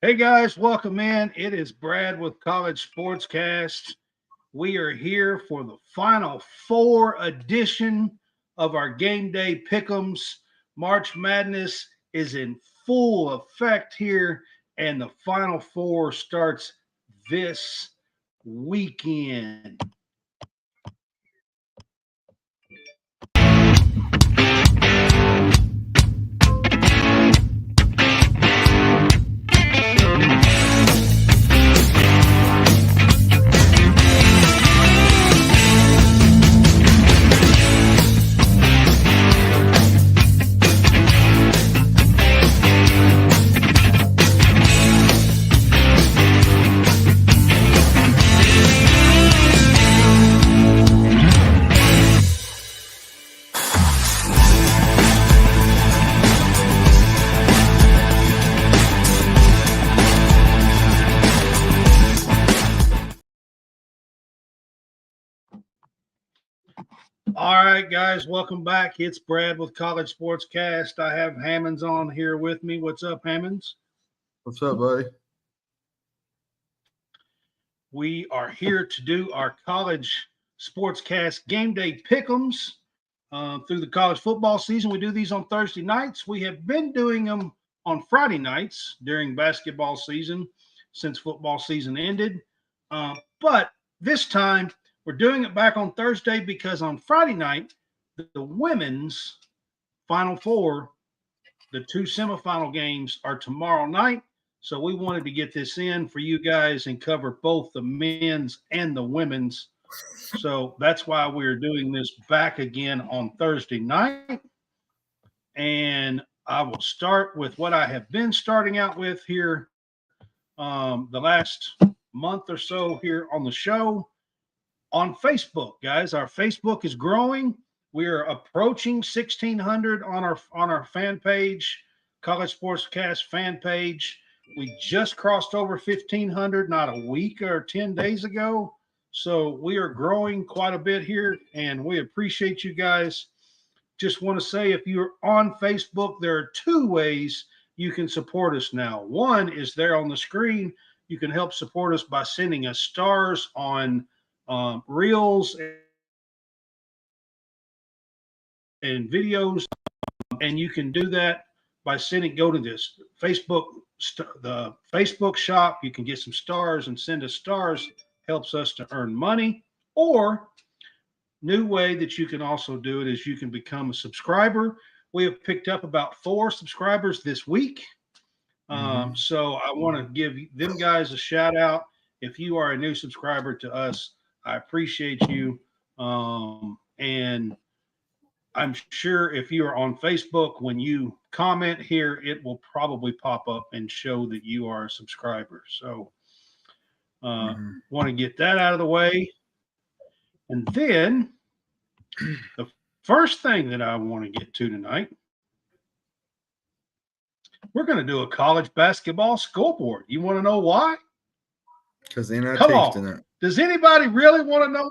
Hey guys, welcome in. It is Brad with College SportsCast. We are here for the Final Four edition of our Game Day Pick'ems. March Madness is in full effect here, and the Final Four starts this weekend. All right, guys, welcome back. It's Brad with College Sportscast. I have Hammonds on here with me. What's up, Hammonds? What's up, buddy? We are here to do our College Sportscast Game Day Pick'ems through the college football season. We do these on Thursday nights. We have been doing them on Friday nights during basketball season since football season ended. But this time, we're doing it back on Thursday because on Friday night, the women's Final Four, the two semifinal games are tomorrow night. So we wanted to get this in for you guys and cover both the men's and the women's. So that's why we're doing this back again on Thursday night. And I will start with what I have been starting out with here the last month or so here on the show. On Facebook, guys, our Facebook is growing. We are approaching 1,600 on our fan page, College Sportscast fan page. We just crossed over 1,500 not a week or 10 days ago. So we are growing quite a bit here, and we appreciate you guys. Just want to say, if you're on Facebook, there are two ways you can support us now. One is there on the screen. You can help support us by sending us stars on reels and videos, and you can do that by go to this the Facebook shop. You can get some stars and send us stars. Helps us to earn money. Or new way that you can also do it is you can become a subscriber. We have picked up about 4 subscribers this week. So I want to give them guys a shout out. If you are a new subscriber to us, I appreciate you. And I'm sure if you are on Facebook, when you comment here, it will probably pop up and show that you are a subscriber. So want to get that out of the way. And then the first thing that I want to get to tonight, we're going to do a college basketball scoreboard. You want to know why? Because they're not tasting it. Does anybody really want to know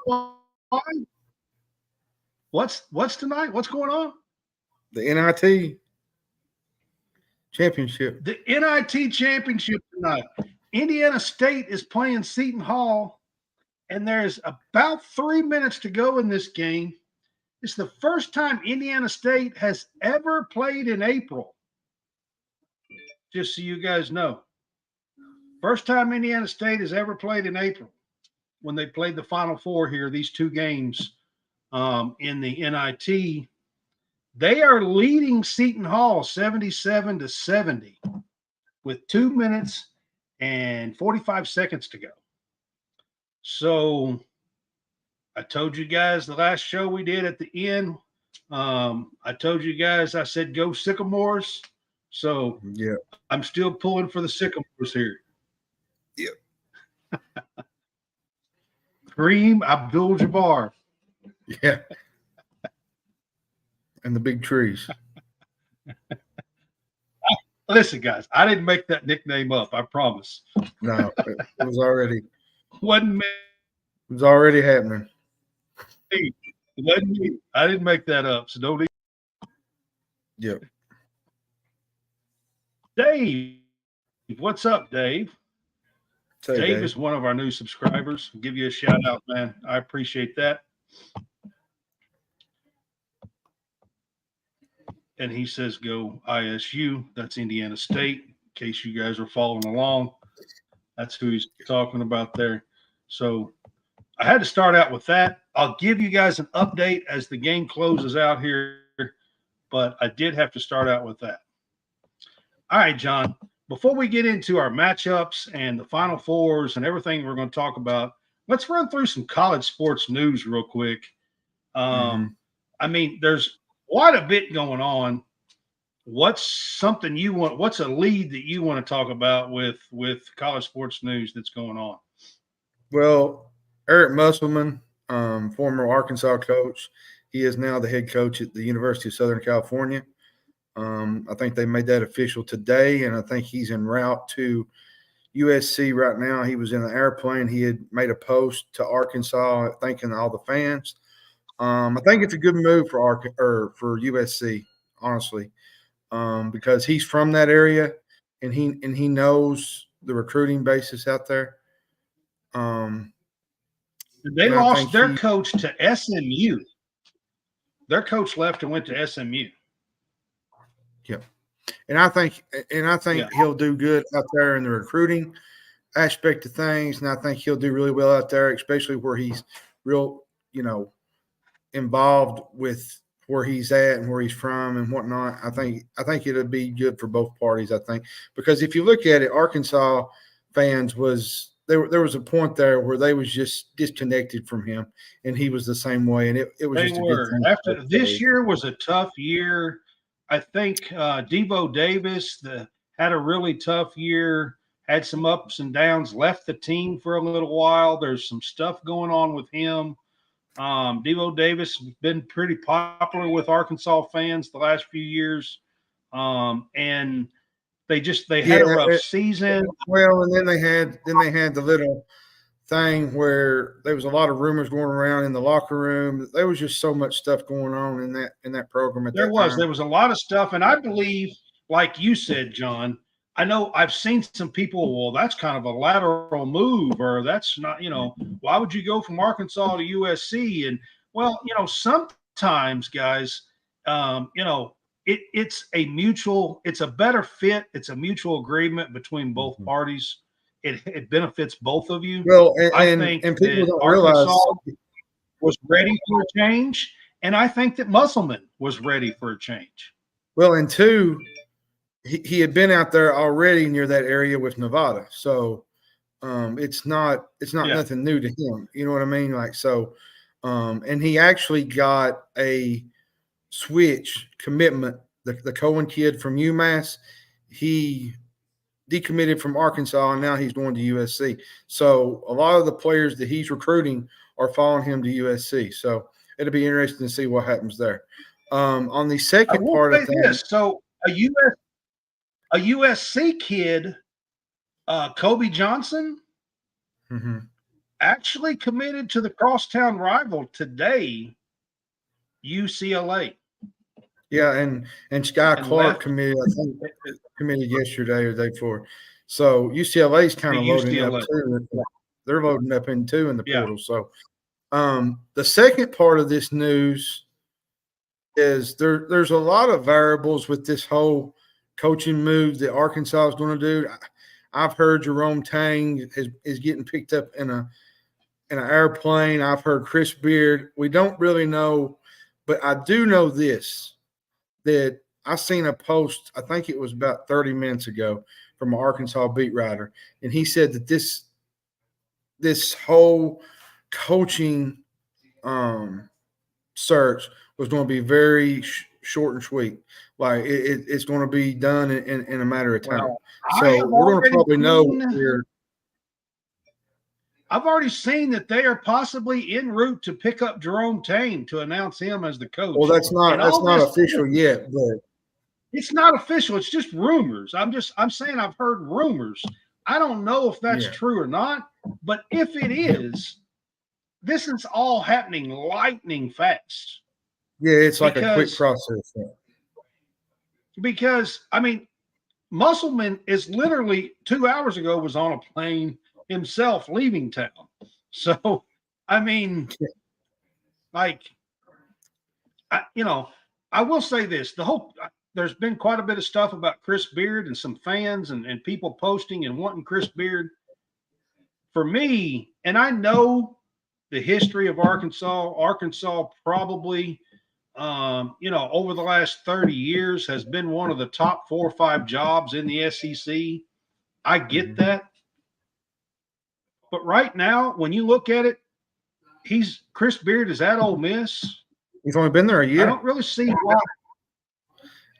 why? What's tonight? What's going on? The NIT championship. The NIT championship tonight. Indiana State is playing Seton Hall, and there's about 3 minutes to go in this game. It's the first time Indiana State has ever played in April. Just so you guys know. First time Indiana State has ever played in April when they played the Final Four here, these two games in the NIT. They are leading Seton Hall 77-70 with 2 minutes and 45 seconds to go. So I told you guys the last show we did at the end, I told you guys, I said, go Sycamores. So yeah, I'm still pulling for the Sycamores here. Yep. Kareem Abdul-Jabbar. Yeah. And the big trees. Listen, guys, I didn't make that nickname up. I promise. No, it was already. Wasn't me. It was already happening. It wasn't me. I didn't make that up. So don't. Yep. Dave What's up, Dave? Say, Dave is one of our new subscribers. I'll give you a shout out, man. I appreciate that. And he says, go ISU. That's Indiana State, in case you guys are following along. That's who he's talking about there. So I had to start out with that. I'll give you guys an update as the game closes out here, but I did have to start out with that. All right, John, before we get into our matchups and the Final Fours and everything we're going to talk about, let's run through some college sports news real quick. I mean, there's quite a bit going on. What's something you want? What's a lead that you want to talk about with college sports news that's going on? Well, Eric Musselman, former Arkansas coach, he is now the head coach at the University of Southern California. I think they made that official today, and I think he's en route to USC right now. He was in the airplane. He had made a post to Arkansas thanking all the fans. I think it's a good move for USC, honestly, because he's from that area and he knows the recruiting basis out there. They lost their coach to SMU. Their coach left and went to SMU. Yeah, and I think he'll do good out there in the recruiting aspect of things, and I think he'll do really well out there, especially where he's real, involved with where he's at and where he's from and whatnot. I think it'll be good for both parties. I think because if you look at it, Arkansas fans there was a point there where they was just disconnected from him, and he was the same way, and it was just a good thing. After this year was a tough year. I think Devo Davis had a really tough year, had some ups and downs, left the team for a little while. There's some stuff going on with him. Devo Davis has been pretty popular with Arkansas fans the last few years. And they had a rough season. Well, and then they had the little thing where there was a lot of rumors going around in the locker room. There was just so much stuff going on in that program at that time. There was a lot of stuff, and I believe, like you said, John, I know I've seen some people, well, that's kind of a lateral move, or that's not, why would you go from Arkansas to USC? And well, sometimes guys, it's a better fit. It's a mutual agreement between both parties. It benefits both of you. Well, I think people don't Arkansas realize was ready for a change, and I think that Musselman was ready for a change. Well, and two, he had been out there already near that area with Nevada, so it's not nothing new to him. You know what I mean? Like so, and he actually got a switch commitment. The Cohen kid from UMass, he decommitted from Arkansas, and now he's going to USC. So a lot of the players that he's recruiting are following him to USC. So it'll be interesting to see what happens there. On the second part of things, so a USC kid, Kobe Johnson, actually committed to the crosstown rival today, UCLA. Yeah, and Sky Clark committed, I think, committed yesterday or the day before. So UCLA's kind of loading up too. They're loading up in too in the portal. So the second part of this news is there's a lot of variables with this whole coaching move that Arkansas is going to do. I've heard Jerome Tang is getting picked up in an airplane. I've heard Chris Beard. We don't really know, but I do know this, that I seen a post, I think it was about 30 minutes ago, from an Arkansas beat writer, and he said that this whole coaching search was going to be very short and sweet. Like it's going to be done in a matter of time. Well, so we're going to probably know here. I've already seen that they are possibly en route to pick up Jerome Tang to announce him as the coach. Well, that's not official yet, but it's not official. It's just rumors. I'm saying I've heard rumors. I don't know if that's true or not, but if it is, this is all happening lightning fast. Yeah, it's like a quick process. Because, I mean, Musselman is literally 2 hours ago was on a plane himself leaving town. So, I mean, like, I will say this, there's been quite a bit of stuff about Chris Beard and some fans and people posting and wanting Chris Beard. For me, and I know the history of Arkansas. Arkansas probably, over the last 30 years has been one of the top 4 or 5 jobs in the SEC. I get that. But right now, when you look at it, Chris Beard is at Ole Miss. He's only been there a year. I don't really see why.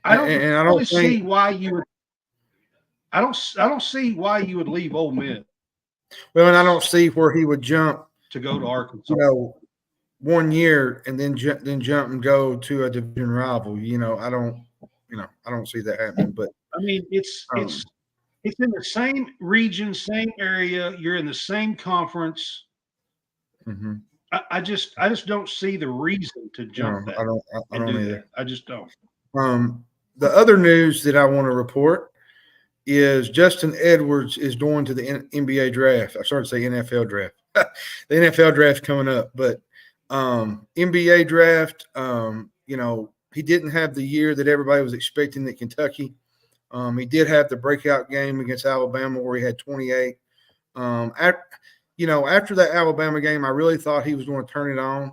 I don't see why you would. I don't see why you would leave Ole Miss. Well, and I don't see where he would jump to go to Arkansas. 1 year and then jump and go to a division rival. I don't see that happening. But I mean, it's in the same region, same area. You're in the same conference. Mm-hmm. I just don't see the reason to jump that. I don't either. I just don't. The other news that I want to report is Justin Edwards is going to the NBA draft. I started to say NFL draft. The NFL draft coming up, but NBA draft. He didn't have the year that everybody was expecting at Kentucky. He did have the breakout game against Alabama where he had 28. After that Alabama game, I really thought he was going to turn it on,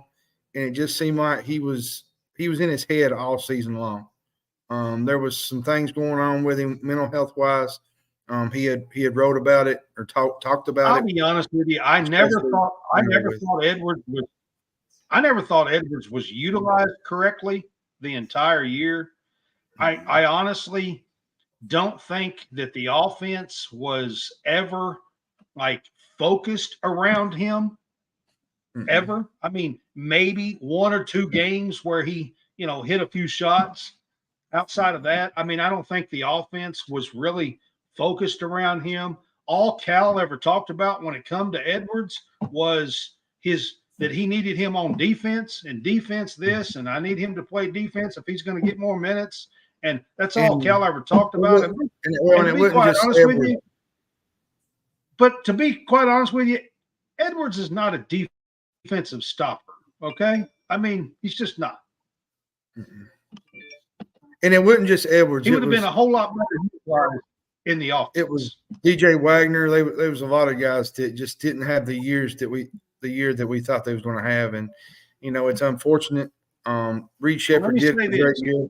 and it just seemed like he was in his head all season long. There was some things going on with him mental health wise. He had wrote about it or talked about it. I'll be honest with you. I never thought Edwards was utilized correctly the entire year. I honestly don't think that the offense was ever focused around him. Mm-hmm. Ever. I mean, maybe 1 or 2 games where he, hit a few shots. Outside of that, I mean, I don't think the offense was really focused around him. All Cal ever talked about when it come to Edwards was that he needed him on defense and defense this, and I need him to play defense if he's going to get more minutes. And that's all Cal ever talked about. But to be quite honest with you, Edwards is not a defensive stopper, okay? I mean, he's just not. Mm-hmm. And it wasn't just Edwards. He would have been a whole lot better in the offense. It was DJ Wagner. There was a lot of guys that just didn't have the year that we thought they was going to have. And, it's unfortunate. Reed Shepherd did a great year.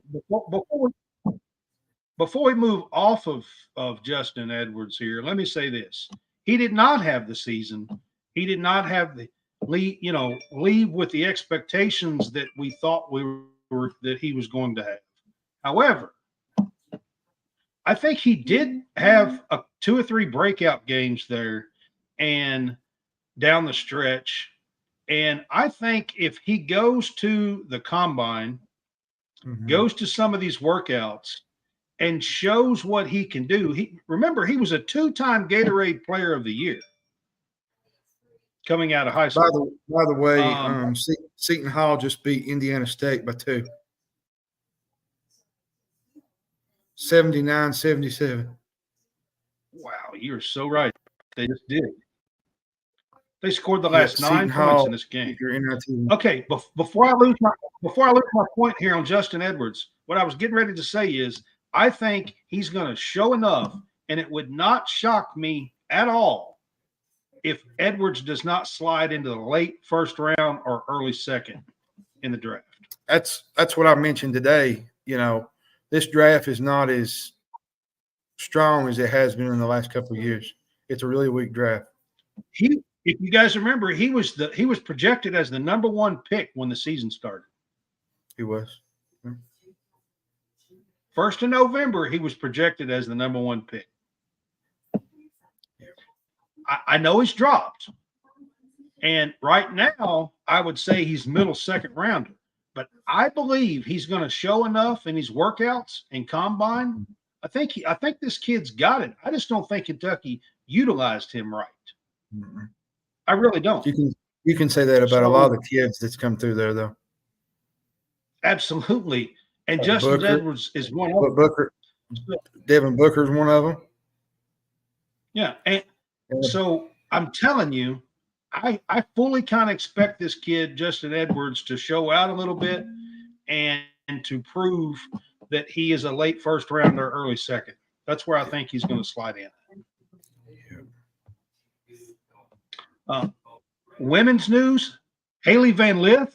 Before we move off of Justin Edwards here, let me say this. He did not have the season. He did not have the leave with the expectations that we thought that he was going to have. However, I think he did have 2 or 3 breakout games there and down the stretch. And I think if he goes to the combine, mm-hmm. goes to some of these workouts and shows what he can do. He was a 2-time Gatorade Player of the Year coming out of high school. By the way, Seton Hall just beat Indiana State by 2. 79-77. Wow, you're so right. They just did. They scored the last 9 points in this game. Okay, before I lose my point here on Justin Edwards, what I was getting ready to say is I think he's going to show enough, and it would not shock me at all if Edwards does not slide into the late first round or early second in the draft. That's what I mentioned today. This draft is not as strong as it has been in the last couple of years. It's a really weak draft. If you guys remember, he was projected as the number 1 pick when the season started. He was. First in November, he was projected as the number 1 pick. I know he's dropped. And right now, I would say he's middle second rounder. But I believe he's going to show enough in his workouts and combine. I think this kid's got it. I just don't think Kentucky utilized him right. Mm-hmm. I really don't. You can say that about a lot of the kids that's come through there, though. Absolutely. And Justin Edwards is one of them. Devin Booker's one of them. Yeah, and so I'm telling you, I fully kind of expect this kid, Justin Edwards, to show out a little bit and to prove that he is a late first rounder, early second. That's where I think he's going to slide in. Women's news, Haley Van Lith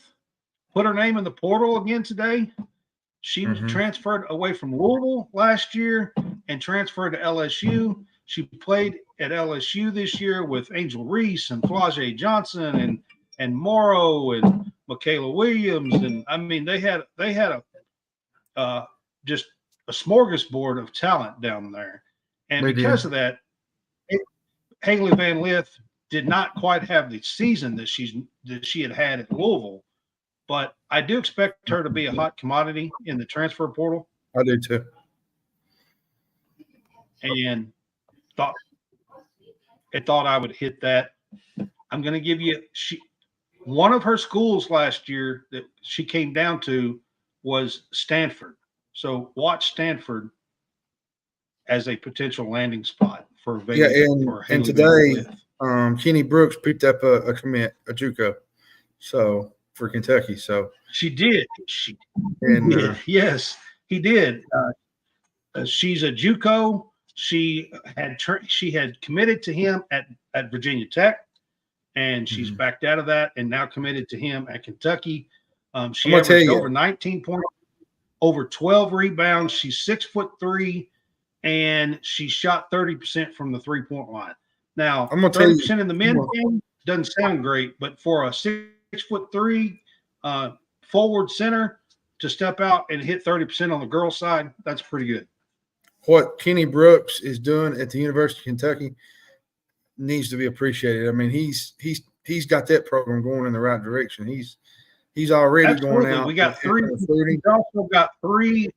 put her name in the portal again today. She was transferred away from Louisville last year and transferred to LSU. She played at LSU this year with Angel Reese and Flau'jae Johnson and Morrow and Michaela Williams. And I mean, they had a just a smorgasbord of talent down there. And because of that, Haley Van Lith did not quite have the season that she had at Louisville. But I do expect her to be a hot commodity in the transfer portal. I do too. And thought I would hit that. I'm going to give you one of her schools last year that she came down to was Stanford. So watch Stanford as a potential landing spot for Vegas. Yeah, and today Kenny Brooks picked up a commit, a JUCO. So for Kentucky, so she did. Yes, he did. She's a JUCO. She had committed to him at Virginia Tech, and she's backed out of that and now committed to him at Kentucky. She averaged over 19 points, over 12 rebounds. She's 6'3", and she shot 30% from the 3-point line. Now, 30% in the men's game doesn't sound great, but for a 6'3" forward center to step out and hit 30% on the girls' side, that's pretty good. What Kenny Brooks is doing at the University of Kentucky needs to be appreciated. I mean, he's got that program going in the right direction. He's already going out. We got three. He's also got three.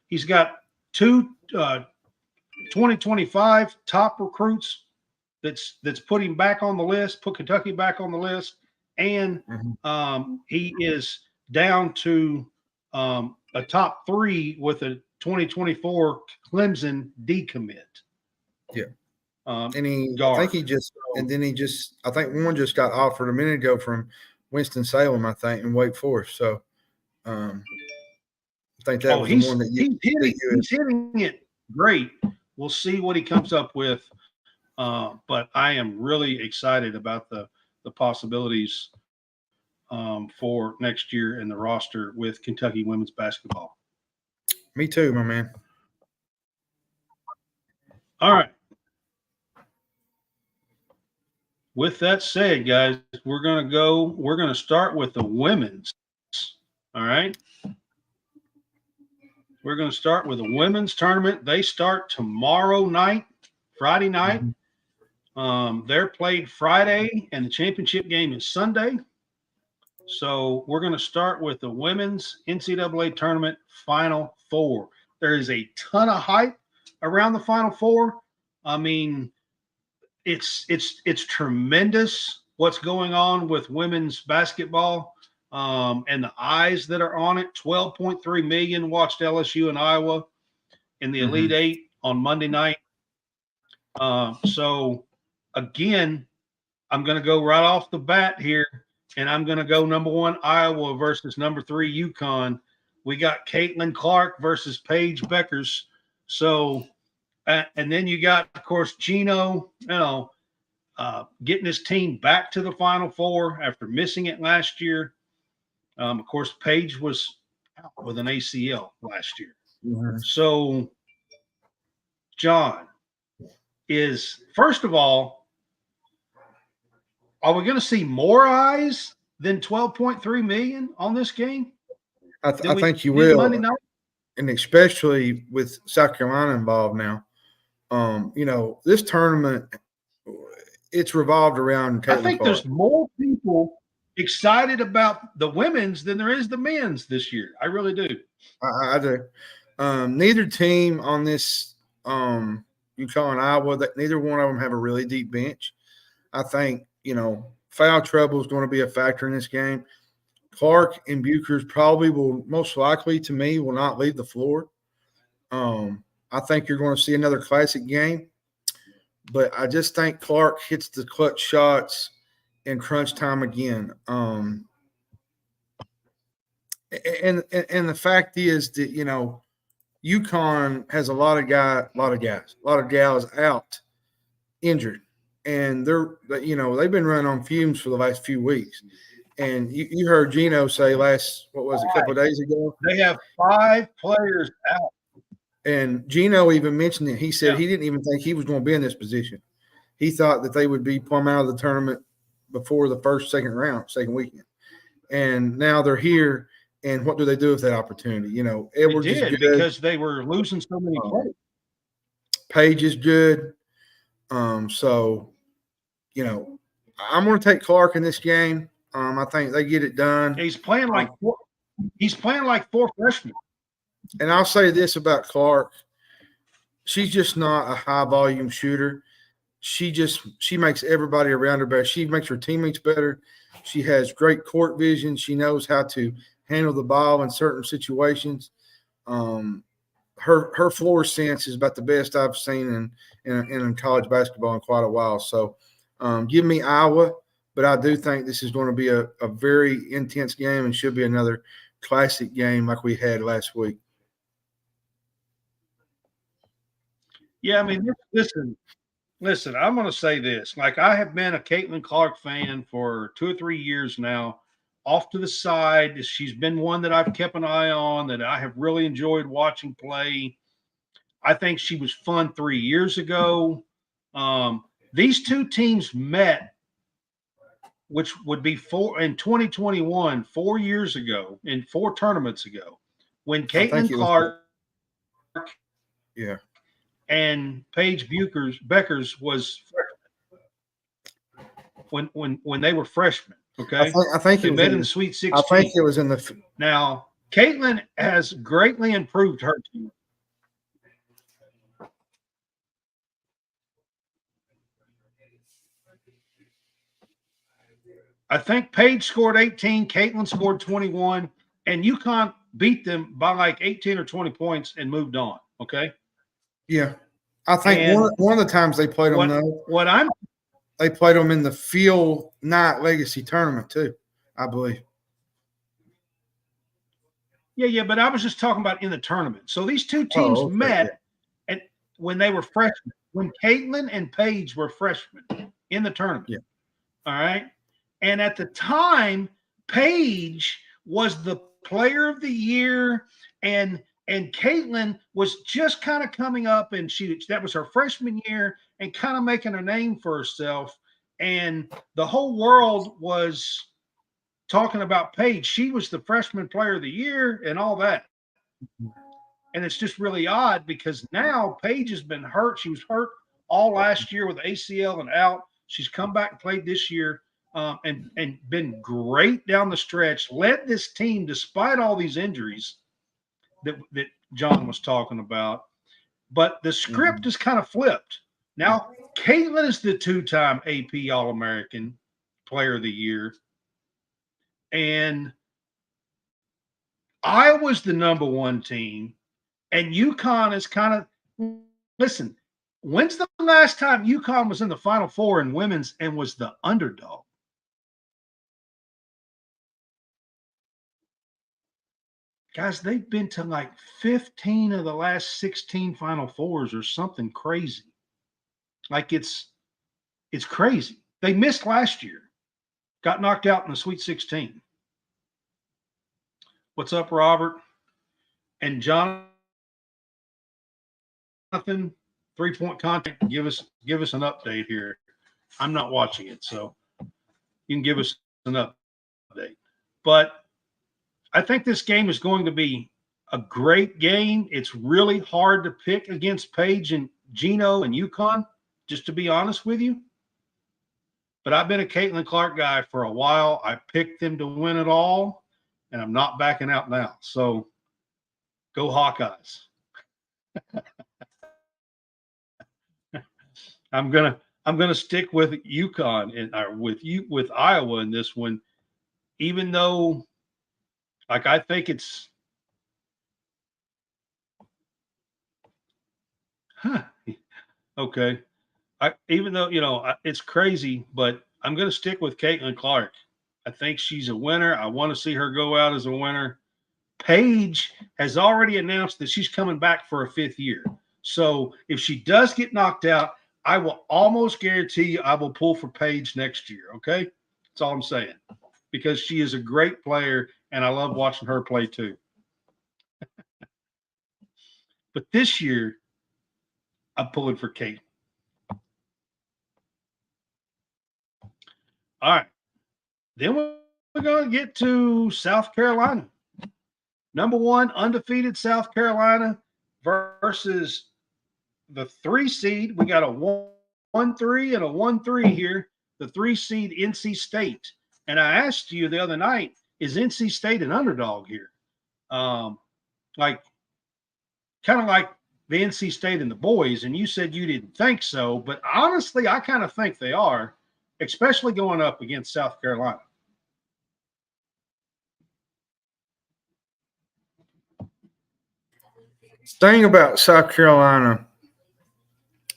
He's got two 2025 top recruits that's put him back on the list, put Kentucky back on the list. And he is down to a top 3 with a 2024 Clemson decommit. Yeah. I think one just got offered a minute ago from Winston-Salem, I think, in Wake Forest. So I think that was the one that he's hitting it great. We'll see what he comes up with. But I am really excited about the possibilities for next year in the roster with Kentucky women's basketball. Me too, my man. All right. With that said, guys, we're going to start with the women's. All right. We're going to start with the women's tournament. They start tomorrow night, Friday night. They're played Friday, and the championship game is Sunday. So we're going to start with the women's NCAA tournament Final Four. There is a ton of hype around the Final Four. I mean, it's tremendous what's going on with women's basketball and the eyes that are on it. 12.3 million watched LSU and Iowa in the Elite Eight on Monday night. So again, I'm going to go right off the bat here, and I'm going to go number 1 Iowa versus number 3 UConn. We got Cailin Clark versus Paige Bueckers. So, and then you got, of course, Gino, getting his team back to the Final Four after missing it last year. Of course, Paige was out with an ACL last year. So, John, first of all, are we going to see more eyes than 12.3 million on this game? I think you will, and especially with South Carolina involved now. This tournament, it's revolved around Cailin I think Clark. There's more people excited about the women's than there is the men's this year. I really do. I do. Neither team on this UConn and Iowa, neither one of them have a really deep bench. I think, foul trouble is going to be a factor in this game. Clark and Bueckers probably will not leave the floor. I think you're going to see another classic game. But I just think Clark hits the clutch shots in crunch time again. And the fact is that, you know, UConn has a lot of gals out injured, and they've been running on fumes for the last few weeks. And you heard Gino say a couple of days ago, they have 5 players out. And Gino even mentioned it. He said he didn't even think he was going to be in this position. He thought that they would be plumb out of the tournament before the second weekend. And now they're here. And what do they do with that opportunity? You know, Edwards is good because they were losing so many players. Paige is good. So, you know, I'm going to take Clark in this game. I think they get it done. He's playing like 4 freshmen. And I'll say this about Clark. She's just not a high volume shooter. She makes everybody around her better. She makes her teammates better. She has great court vision. She knows how to handle the ball in certain situations. Her floor sense is about the best I've seen in college basketball in quite a while. So give me Iowa, but I do think this is going to be a very intense game and should be another classic game like we had last week. Yeah, I mean, listen, I'm going to say this. Like, I have been a Cailin Clark fan for 2 or 3 years now. Off to the side, she's been one that I've kept an eye on, that I have really enjoyed watching play. I think she was fun 3 years ago. These 2 teams met, which would be in 2021, 4 years ago, in 4 tournaments ago, when Cailin Clark and Paige Bueckers was when they were freshmen. Okay, I think they met in the Sweet 16. I think it was in the. Now, Cailin has greatly improved her team. I think Paige scored 18, Cailin scored 21, and UConn beat them by like 18 or 20 points and moved on. Okay. Yeah, I think one of the times they played them they played them in the Field Night Legacy Tournament too, I believe. Yeah, but I was just talking about in the tournament. So these 2 teams met and when they were freshmen, when Cailin and Paige were freshmen in the tournament. Yeah. All right. And at the time, Paige was the player of the year, and Cailin was just kind of coming up, and that was her freshman year and kind of making a name for herself. And the whole world was talking about Paige. She was the freshman player of the year and all that. And it's just really odd because now Paige has been hurt. She was hurt all last year with ACL and out. She's come back and played this year. And been great down the stretch, led this team despite all these injuries that John was talking about. But the script is kind of flipped. Now, Cailin is the 2-time AP All-American Player of the Year. And Iowa's the number 1 team. And UConn is kind of – listen, when's the last time UConn was in the Final Four in women's and was the underdog? Guys, they've been to like 15 of the last 16 Final Fours or something crazy. Like it's crazy. They missed last year. Got knocked out in the Sweet 16. What's up, Robert? And Jonathan, 3-point contact. Give us an update here. I'm not watching it, so you can give us an update. But I think this game is going to be a great game. It's really hard to pick against Paige and Gino and UConn, just to be honest with you. But I've been a Cailin Clark guy for a while. I picked them to win it all, and I'm not backing out now. So go Hawkeyes. I'm gonna stick with UConn and with Iowa in this one, even though. Like, I think it's Huh. Okay. Even though, it's crazy, but I'm going to stick with Cailin Clark. I think she's a winner. I want to see her go out as a winner. Paige has already announced that she's coming back for a 5th year. So if she does get knocked out, I will almost guarantee you I will pull for Paige next year. Okay. That's all I'm saying, because she is a great player and I love watching her play too. But this year, I'm pulling for Kate. All right. Then we're going to get to South Carolina. Number 1, undefeated South Carolina versus the 3 seed. We got a 1-3 and a 1-3 here. The 3 seed NC State. And I asked you the other night, is NC State an underdog here? Like kind of like the NC State and the boys, and you said you didn't think so, but honestly, I kind of think they are, especially going up against South Carolina. Thing about South Carolina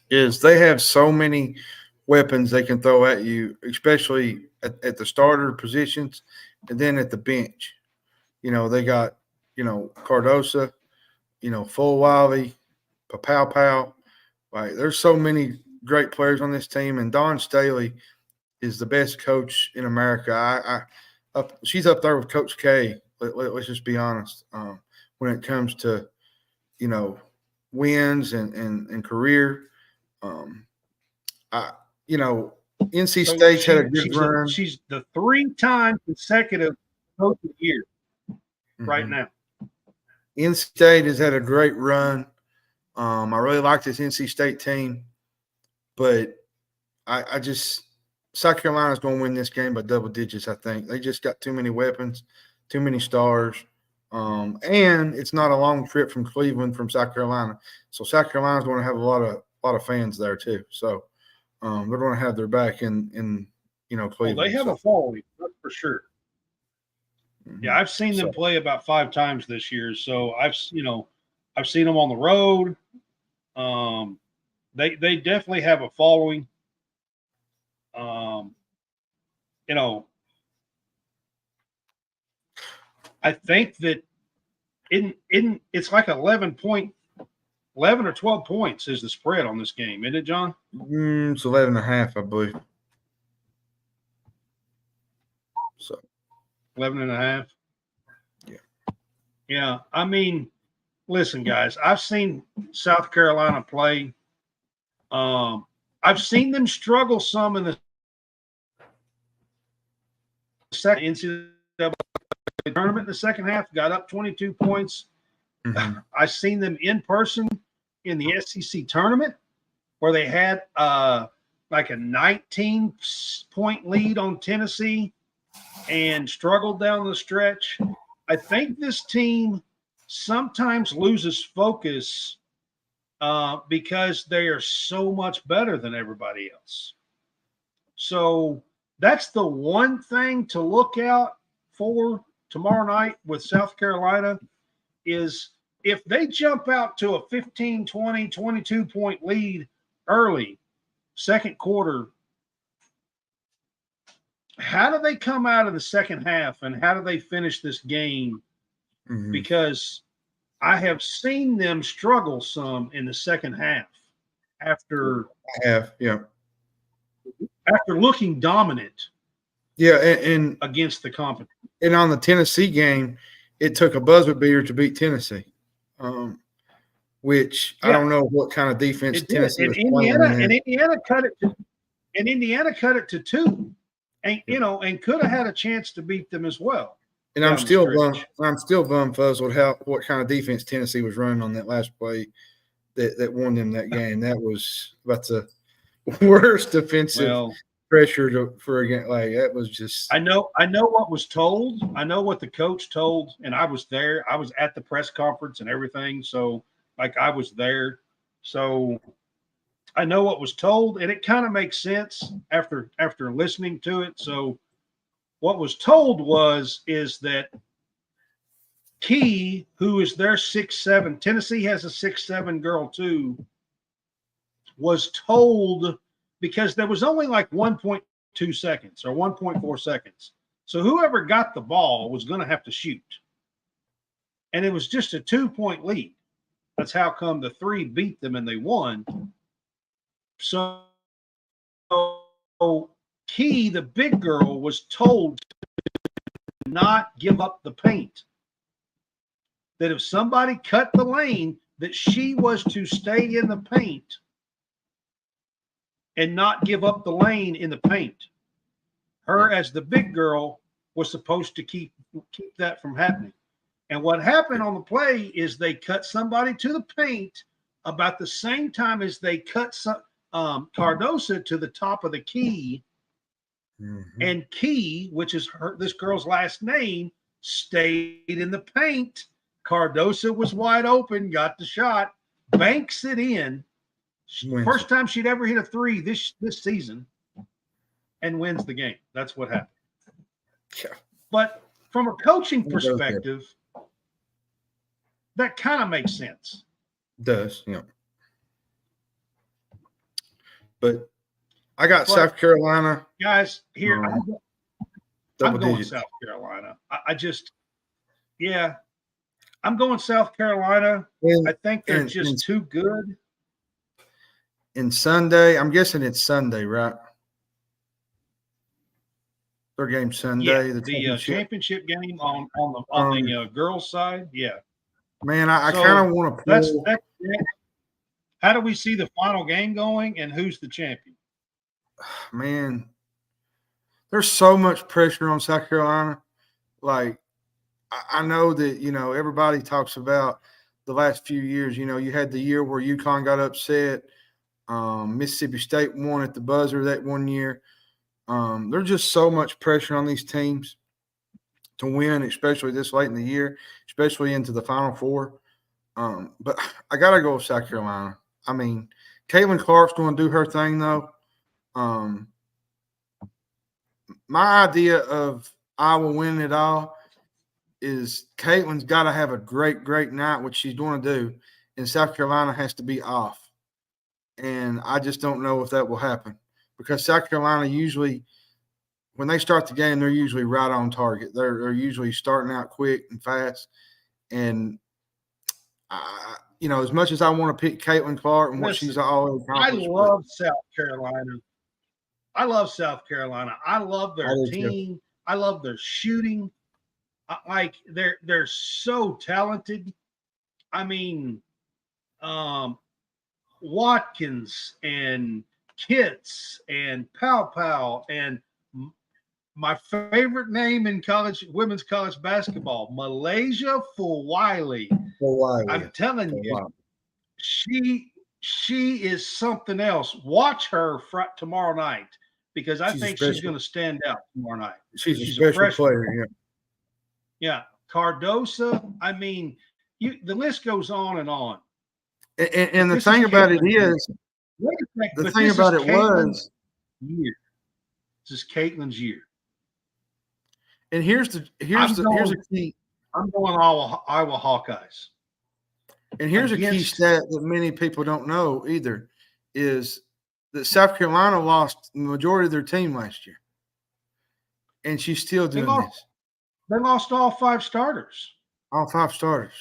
is they have so many weapons they can throw at you, especially at the starter positions and then at the bench. They got, Cardosa, Fulwiley, Papau. Like, there's so many great players on this team, and Dawn Staley is the best coach in America. She's up there with Coach K. Let's just be honest. When it comes to, wins and career, NC State's had a good run. She's the 3-time consecutive coach of the year right now. NC State has had a great run. I really like this NC State team, but I just South Carolina's going to win this game by double digits. I think they just got too many weapons, too many stars, and it's not a long trip from Cleveland from South Carolina, so South Carolina's going to have a lot of fans there too. So they're going to have their back in Cleveland. Well, they have a following, that's for sure. Yeah, I've seen them play about 5 times this year. So I've seen them on the road. They definitely have a following. I think that it's like 11 or 12 points is the spread on this game, isn't it, John? It's 11.5, I believe. So 11.5. Yeah. Yeah. I mean, listen, guys, I've seen South Carolina play. I've seen them struggle some in the second NCAA tournament in the second half, got up 22 points. Mm-hmm. I've seen them in person in the SEC tournament where they had like a 19-point lead on Tennessee and struggled down the stretch. I think this team sometimes loses focus because they are so much better than everybody else. So that's the one thing to look out for tomorrow night with South Carolina is if they jump out to a 15, 20, 22-point lead early, second quarter, how do they come out of the second half and how do they finish this game? Mm-hmm. Because I have seen them struggle some in the second half after looking dominant. Yeah, and against the competition. And on the Tennessee game, it took a buzzer beater to beat Tennessee, which I don't know what kind of defense Tennessee was playing. And Indiana cut it to 2, and could have had a chance to beat them as well. And I'm still bumfuzzled what kind of defense Tennessee was running on that last play that won them that game. That was about the worst defensive pressure for a game. Like, that was just. I know what was told. I know what the coach told, and I was there. I was at the press conference and everything. So, I was there. So, I know what was told, and it kind of makes sense after listening to it. So, what was told is that Key, who is their 6'7", Tennessee has a 6'7" girl too, was told, because there was only like 1.2 seconds or 1.4 seconds. So whoever got the ball was going to have to shoot. And it was just a 2-point lead. That's how come the 3 beat them and they won. So Key, the big girl, was told to not give up the paint. That if somebody cut the lane, that she was to stay in the paint and not give up the lane in the paint. Her, as the big girl, was supposed to keep that from happening. And what happened on the play is they cut somebody to the paint about the same time as they cut Cardosa to the top of the key. Mm-hmm. And Key, which is this girl's last name, stayed in the paint. Cardosa was wide open, got the shot, banks it in. First time she'd ever hit a 3 this season, and wins the game. That's what happened. Yeah. But from a coaching perspective, that kind of makes sense. It does, yeah. But I got South Carolina. Guys, here, I'm going South Carolina. I'm going South Carolina. I think they're just too good. And Sunday, I'm guessing it's Sunday, right? Their game Sunday. Yeah, the championship game on the girls' side. Yeah. Man, I kind of want to pull. That's how do we see the final game going, and who's the champion? Man, there's so much pressure on South Carolina. Like, I know that, everybody talks about the last few years. You had the year where UConn got upset. Mississippi State won at the buzzer that one year. There's just so much pressure on these teams to win, especially this late in the year, especially into the Final Four. But I got to go with South Carolina. I mean, Cailin Clark's going to do her thing, though. My idea of Iowa winning it all is Caitlin's got to have a great, great night, which she's going to do, and South Carolina has to be off. And I just don't know if that will happen because South Carolina usually, when they start the game, they're usually right on target. They're usually starting out quick and fast. And, as much as I want to pick Cailin Clark and what she's always accomplished. I love South Carolina. I love their team. I love their shooting. They're so talented. I mean, Watkins and Kitts and Pow and my favorite name in women's college basketball, Malaysia Fulwiley. I'm telling you, she is something else. Watch her tomorrow night because I think she's going to stand out tomorrow night. She's a special player, yeah. Cardosa, I mean, the list goes on and on. And the thing about it is, this is Caitlin's year. And here's a key. I'm going Iowa Hawkeyes. And here's a key stat that many people don't know either, is that South Carolina lost the majority of their team last year. And she's still doing this. They lost all 5 starters. All 5 starters.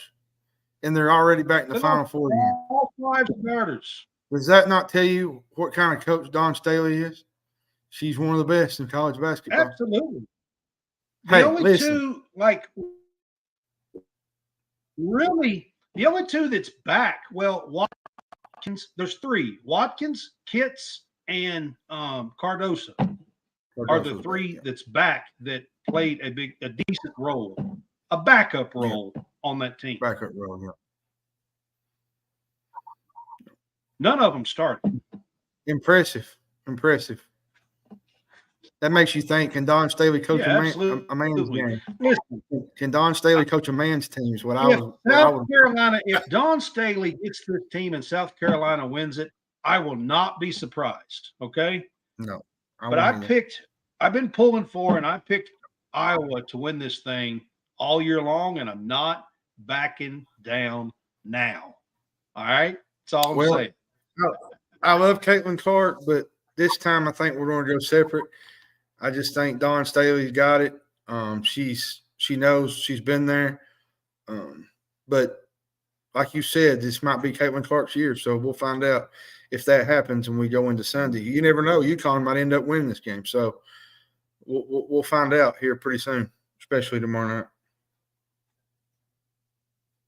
And they're already back in the Final Four again. All 5 starters. Does that not tell you what kind of coach Dawn Staley is? She's one of the best in college basketball. Absolutely. The only two that's back, Watkins, there's 3. Watkins, Kitts, and Cardosa are the 3 that's back that played a decent role, a backup role on that team. Backup role, yeah. None of them started. Impressive. That makes you think, can Dawn Staley coach a man's game? Listen, can Dawn Staley coach a man's team is what I was. South Carolina, if Dawn Staley gets this team and South Carolina wins it, I will not be surprised. Okay? No. But I've been pulling for, and I picked Iowa to win this thing all year long, and I'm not backing down now. All right? That's all I'm saying. I love Cailin Clark, but this time I think we're going to go separate. I just think Dawn Staley's got it. She knows, she's been there. But like you said, this might be Cailin Clark's year, so we'll find out if that happens when we go into Sunday. You never know. UConn might end up winning this game, so we'll find out here pretty soon, especially tomorrow night.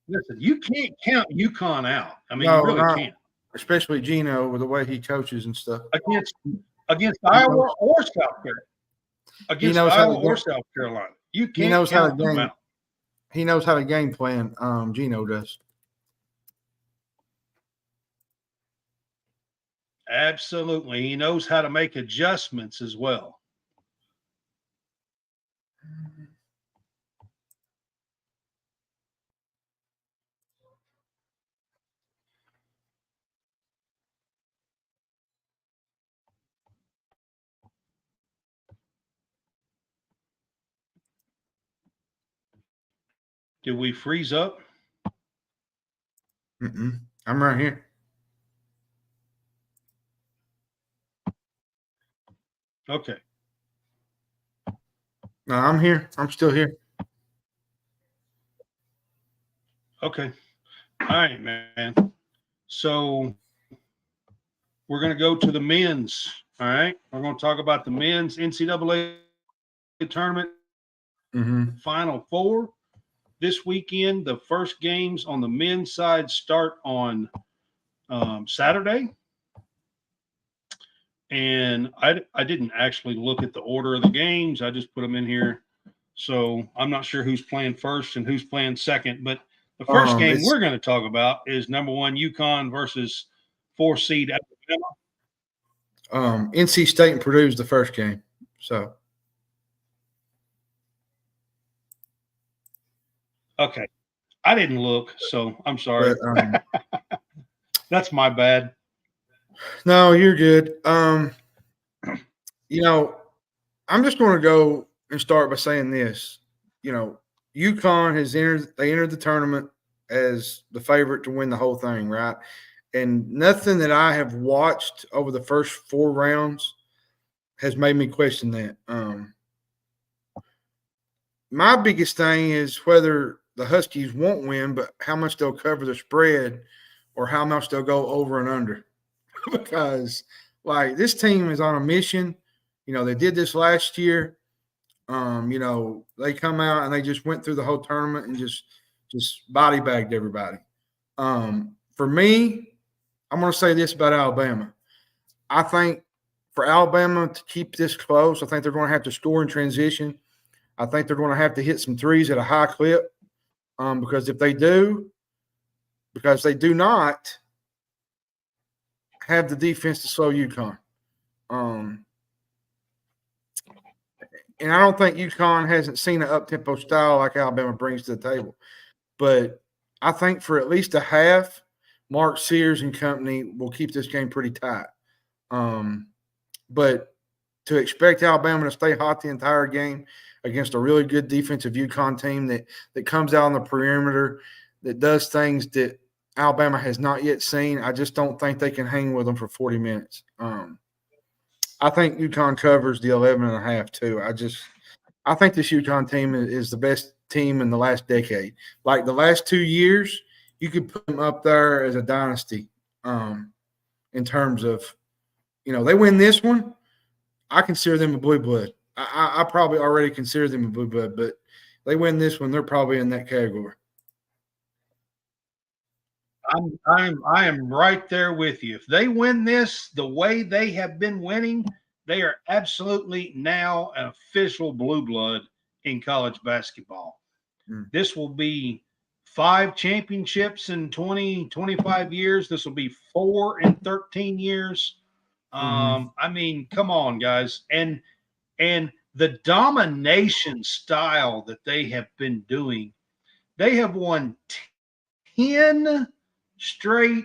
Listen, you can't count UConn out. I mean, you really can't. Especially Gino with the way he coaches and stuff. Against Iowa or South Carolina. Against Iowa or South Carolina. You can't count them out. He knows how to game plan. Gino does. Absolutely. He knows how to make adjustments as well. Did we freeze up? I'm right here. Okay. No, I'm here. I'm still here. Okay. All right, man. So we're going to go to the men's. All right. We're going to talk about the men's NCAA tournament Final Four. This weekend, the first games on the men's side start on Saturday. And I didn't actually look at the order of the games. I just put them in here. So I'm not sure who's playing first and who's playing second. But the first game we're going to talk about is number 1 UConn versus 4 seed Alabama. NC State and Purdue is the first game. So. Okay. I didn't look, so I'm sorry. But, that's my bad. No, you're good. You know, I'm just going to go and start by saying this. You know, UConn entered the tournament as the favorite to win the whole thing, right? And nothing that I have watched over the first 4 rounds has made me question that. My biggest thing is whether the Huskies won't win, but how much they'll cover the spread or how much they'll go over and under. Because, like, this team is on a mission. You know, they did this last year. You know, they come out and they just went through the whole tournament and just body bagged everybody. For me, I'm going to say this about Alabama. I think for Alabama to keep this close, I think they're going to have to score in transition. I think they're going to have to hit some threes at a high clip. Because if they do not have the defense to slow UConn. And I don't think UConn hasn't seen an up-tempo style like Alabama brings to the table. But I think for at least a half, Mark Sears and company will keep this game pretty tight. But to expect Alabama to stay hot the entire game against a really good defensive UConn team that comes out on the perimeter, that does things that Alabama has not yet seen, I just don't think they can hang with them for 40 minutes. I think UConn covers the 11.5 too. I think this UConn team is the best team in the last decade. Like the last 2 years, you could put them up there as a dynasty in terms of, you know, they win this one, I consider them a blue blood. I probably already consider them a blue blood, but they win this one, they're probably in that category. I am right there with you. If they win this the way they have been winning, they are absolutely now an official blue blood in college basketball. This will be 5 championships in 25 years. This will be 4 in 13 years. I mean, come on, guys. And the domination style that they have been doing, they have won 10 straight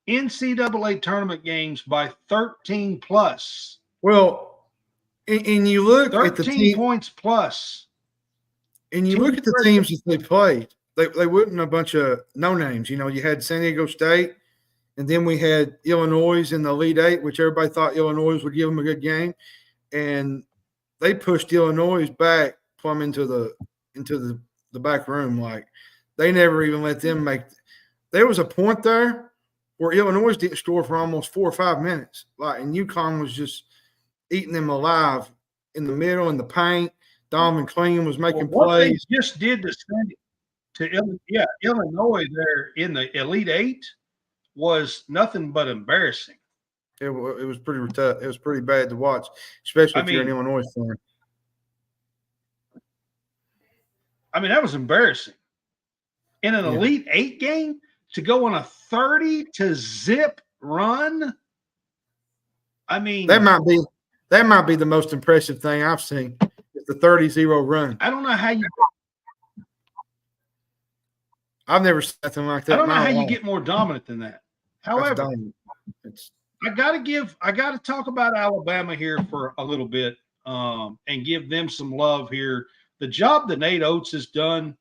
NCAA tournament games by 13 plus. Well, and you look at the 13 points plus. And you look at the teams that they played. They wasn't a bunch of no names. You know, you had San Diego State And then we had Illinois in the Elite Eight, which everybody thought Illinois would give them a good game. And they pushed Illinois back plumb into the back room. Like, they never even let them make – there was a point there where Illinois didn't score for almost 4 or 5 minutes. Like, and UConn was just eating them alive in the middle, in the paint. Donovan Clean was making plays. They just did to Illinois there in the Elite Eight was nothing but embarrassing. It was pretty tough. It was pretty bad to watch, especially if you're an Illinois fan. I mean, that was embarrassing. In an Elite Eight game, to go on a 30-0 run. I mean, that might be the most impressive thing I've seen. The 30-0 run. I don't know how you. I've never seen something like that. I don't know how you get more dominant than that. However, I got to talk about Alabama here for a little bit and give them some love here. The job that Nate Oates has done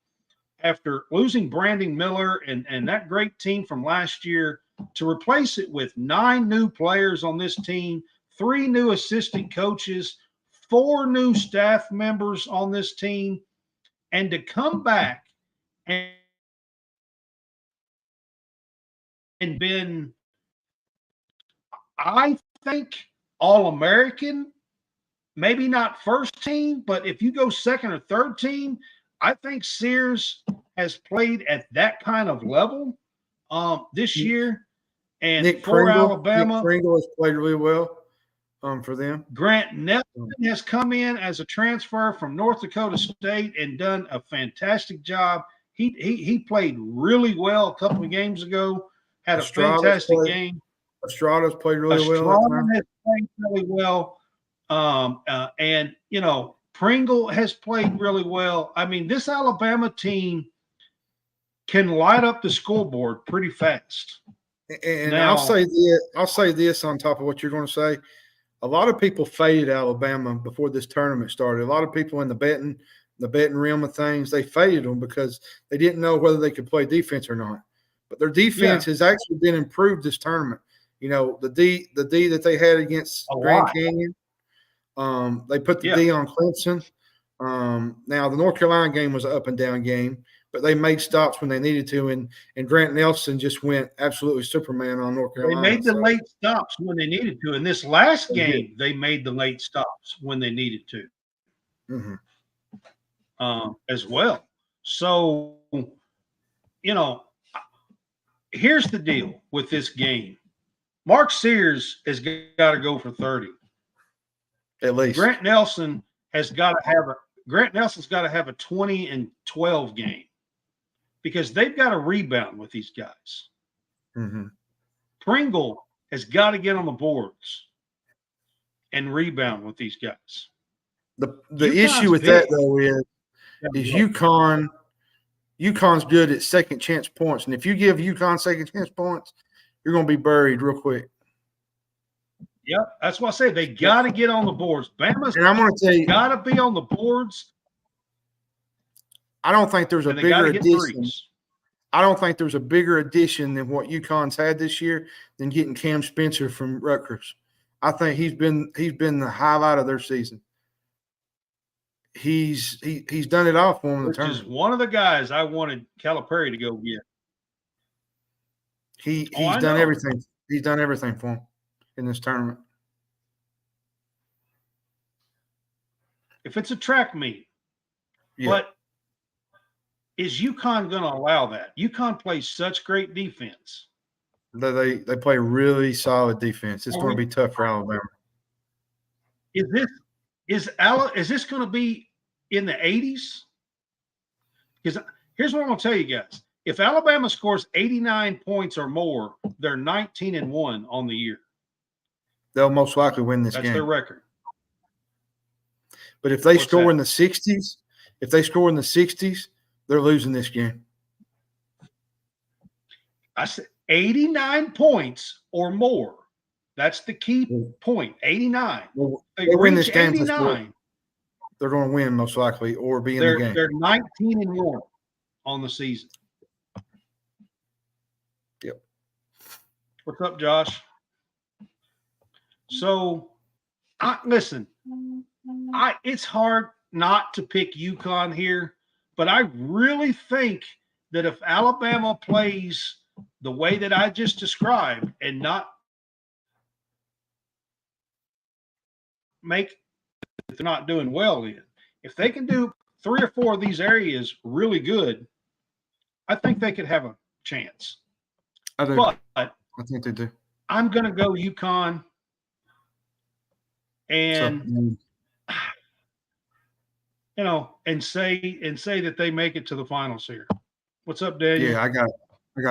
after losing Brandon Miller and that great team from last year, to replace it with 9 new players on this team, 3 new assistant coaches, 4 new staff members on this team, and to come back and been, I think, All-American, maybe not first team, but if you go second or third team, I think Sears has played at that kind of level this year. And Alabama, Nick Pringle has played really well for them. Grant Nelson has come in as a transfer from North Dakota State and done a fantastic job. He played really well a couple of games ago. Had a fantastic game. Estrada's played really well. Estrada has played really well. And, you know, Pringle has played really well. I mean, this Alabama team can light up the scoreboard pretty fast. And now, I'll say this on top of what you're going to say. A lot of people faded Alabama before this tournament started. A lot of people in the betting realm of things, they faded them because they didn't know whether they could play defense or not. But their defense has actually been improved this tournament. You know, the D that they had against Grand Canyon, they put the D on Clemson. Now, the North Carolina game was an up and down game, but they made stops when they needed to, and Grant Nelson just went absolutely Superman on North Carolina. They made the late stops when they needed to. In this last game, they made the late stops when they needed to as well. So, you know, here's the deal with this game. Mark Sears has got to go for 30. At least. Grant Nelson's got to have a 20-12 game because they've got to rebound with these guys. Pringle has got to get on the boards and rebound with these guys. The issue with that, though, is UConn's good at second chance points. And if you give UConn second chance points, you're going to be buried real quick. Yep, that's what I say. They got to get on the boards. Bama's got to be on the boards. I don't think there's a bigger addition. I don't think there's a bigger addition than what UConn's had this year than getting Cam Spencer from Rutgers. I think he's been the highlight of their season. He's done it all for them. Which is one of the guys I wanted Calipari to go get. He's done everything. He's done everything for him in this tournament. If it's a track meet, but is UConn going to allow that? UConn plays such great defense. They play really solid defense. It's going to be tough for Alabama. Is this going to be in the 80s? Because here's what I'm going to tell you guys. If Alabama scores 89 points or more, they're 19-1 on the year. They'll most likely win this game. That's their record. But if they score in the 60s, they're losing this game. I said 89 points or more. That's the key point. 89. Well, they win this game. 89. They're going to win most likely or be in the game. They're 19-1 on the season. Yep. What's up, Josh? So, listen, it's hard not to pick UConn here, but I really think that if Alabama plays the way that I just described and not make – they're not doing well in, if they can do 3 or 4 of these areas really good, I think they could have a chance. I do. But I think they do. I'm going to go UConn and and say that they make it to the finals here. What's up, Daniel? Yeah, I got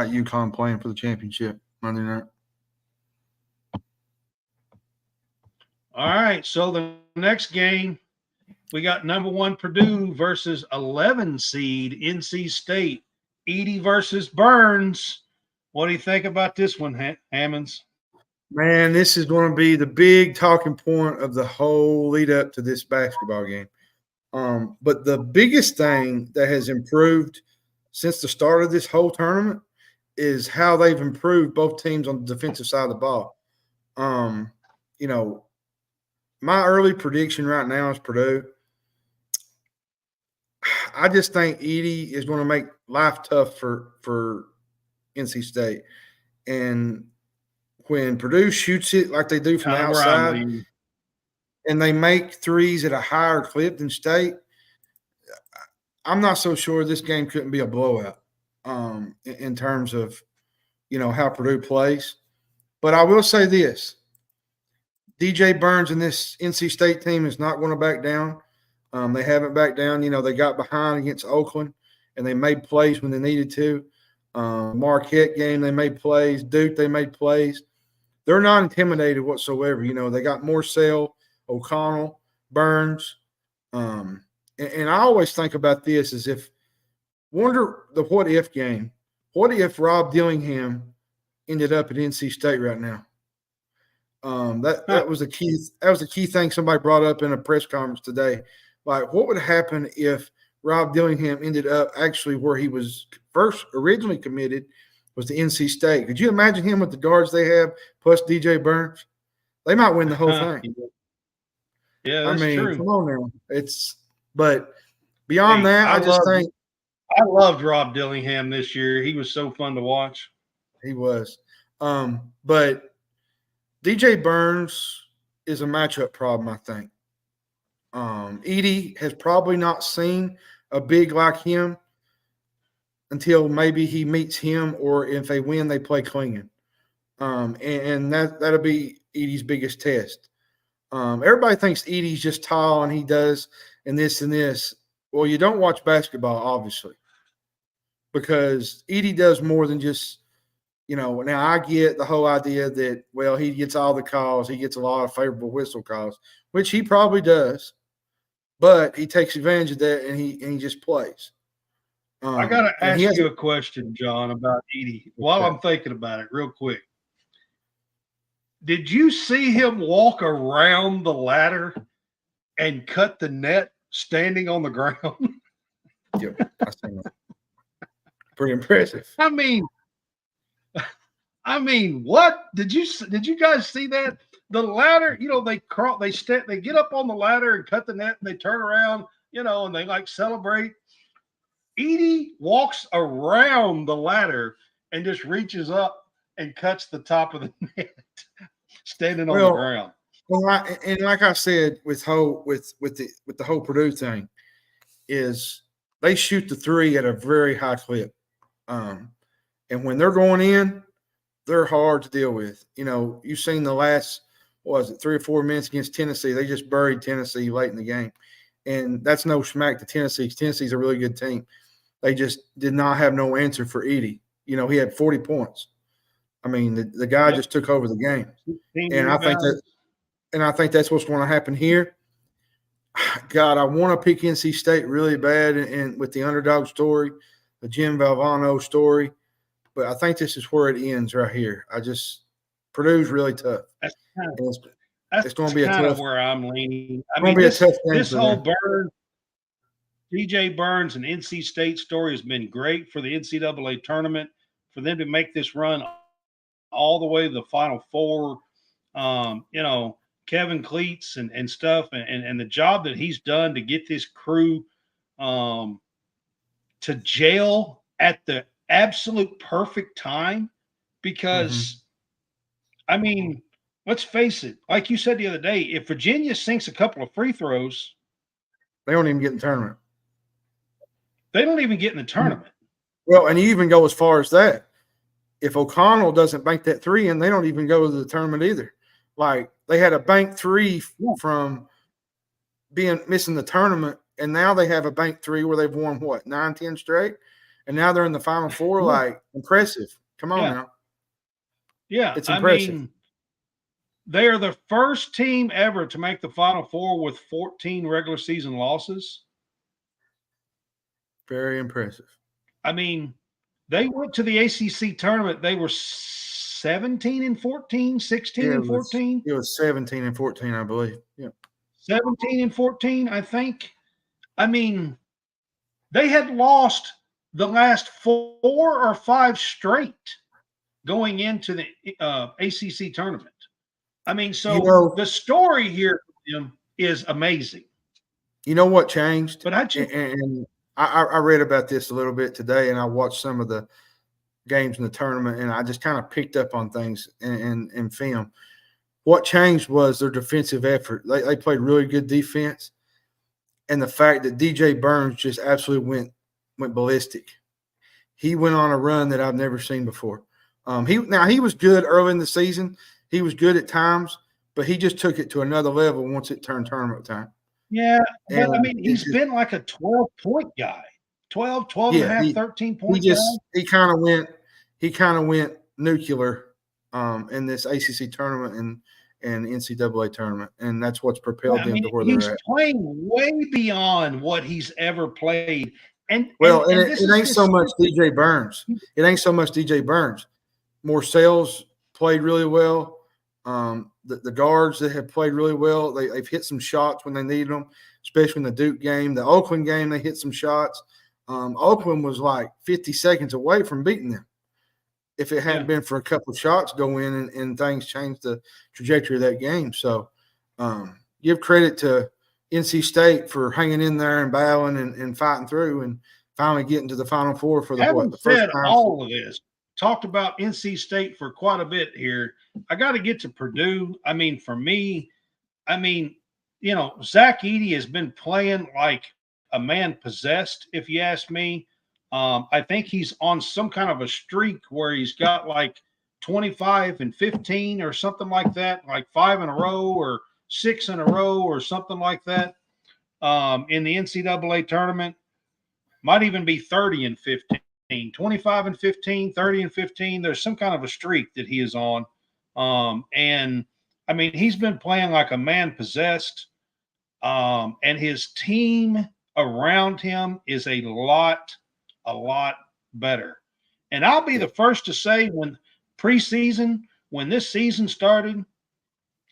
UConn playing for the championship Monday night. All right, so the next game, we got number 1 Purdue versus 11 seed NC State. Edey versus Burns. What do you think about this one, Hammonds? Man, this is going to be the big talking point of the whole lead up to this basketball game. But the biggest thing that has improved since the start of this whole tournament is how they've improved both teams on the defensive side of the ball. My early prediction right now is Purdue. I just think Edey is going to make life tough for NC State. And when Purdue shoots it like they do from the outside and they make threes at a higher clip than State, I'm not so sure this game couldn't be a blowout in terms of, how Purdue plays. But I will say this. DJ Burns and this NC State team is not going to back down. They haven't backed down. They got behind against Oakland, and they made plays when they needed to. Marquette game, they made plays. Duke, they made plays. They're not intimidated whatsoever. They got Morsell, O'Connell, Burns. And I always think about this as wonder the what-if game. What if Rob Dillingham ended up at NC State right now? That was a key. That was a key thing somebody brought up in a press conference today. Like, what would happen if Rob Dillingham ended up actually where he was originally committed was to NC State? Could you imagine him with the guards they have plus DJ Burns? They might win the whole thing. Yeah, that's true. Come on now. But beyond that, I loved Rob Dillingham this year. He was so fun to watch. He was. But DJ Burns is a matchup problem, I think. Edey has probably not seen a big like him until maybe he meets him, or if they win, they play Klingon. And that'll be Edey's biggest test. Everybody thinks Edey's just tall and he does and this and this. Well, you don't watch basketball, obviously, because Edey does more than just, now I get the whole idea that, well, he gets all the calls. He gets a lot of favorable whistle calls, which he probably does, but he takes advantage of that and he just plays. I got to ask you a question, John, about Edey while I'm thinking about it real quick. Did you see him walk around the ladder and cut the net standing on the ground? Yep, I seen that. Pretty impressive. I mean, what did you guys see that? The ladder, they get up on the ladder and cut the net, and they turn around, and they celebrate. Edey walks around the ladder and just reaches up and cuts the top of the net, standing on the ground. Well, like I said, with the whole Purdue thing, is they shoot the three at a very high clip, and when they're going in, they're hard to deal with. You've seen the last, 3 or 4 minutes against Tennessee. They just buried Tennessee late in the game, and that's no smack to Tennessee. Tennessee's a really good team. They just did not have no answer for Edey. He had 40 points. I mean, the guy just took over the game, and I think that's what's going to happen here. God, I want to pick NC State really bad, and with the underdog story, the Jim Valvano story, but I think this is where it ends right here. Purdue's really tough. It's going to be a tough. Where I'm leaning. This whole DJ Burns and NC State story has been great for the NCAA tournament. For them to make this run all the way to the Final Four. Kevin Cleats and stuff, and the job that he's done to get this crew to jail at the absolute perfect time. Because, I mean, let's face it, like you said the other day, if Virginia sinks a couple of free throws, they don't even get in the tournament. They don't even get in the tournament. Well, and you even go as far as that. If O'Connell doesn't bank that three in, they don't even go to the tournament either. Like, they had a bank three from missing the tournament, and now they have a bank three where they've won, 9-10 straight? And now they're in the Final Four. Like, impressive. Come on now. Yeah, it's impressive. I mean, they are the first team ever to make the Final Four with 14 regular season losses. Very impressive. I mean, they went to the ACC tournament. They were 17-14, 16-14. It was 17-14, I believe. Yeah. 17-14, I think. I mean, they had lost the last 4 or 5 straight going into the ACC tournament. I mean, so the story here is amazing. You know what changed? But I read about this a little bit today, and I watched some of the games in the tournament, and I just kind of picked up on things in film. What changed was their defensive effort. They played really good defense, and the fact that DJ Burns just absolutely went ballistic. He went on a run that I've never seen before. He was good early in the season. He was good at times, but he just took it to another level once it turned tournament time. Yeah, but I mean, he's been like a 12-point guy. 12 and a half, 13-point guy. He kind of went nuclear in this ACC tournament and NCAA tournament, and that's what's propelled them to where they're at. He's playing way beyond what he's ever played. And it ain't so much DJ Burns. It ain't so much DJ Burns. Morsel's played really well. The guards that have played really well, they've hit some shots when they needed them, especially in the Duke game. The Oakland game, they hit some shots. Oakland was like 50 seconds away from beating them if it hadn't been for a couple of shots go in and things changed the trajectory of that game. So give credit to NC State for hanging in there and battling and fighting through and finally getting to the Final Four for the first time. All of this. Talked about NC State for quite a bit here. I got to get to Purdue. I mean, for me, Zach Edey has been playing like a man possessed, if you ask me. I think he's on some kind of a streak where he's got like 25 and 15 or something like that, like 5 in a row or 6 in a row or something like that in the NCAA tournament. Might even be 30 and 15. 25 and 15, 30 and 15. There's some kind of a streak that he is on. And I mean, he's been playing like a man possessed. And his team around him is a lot better. And I'll be the first to say when this season started,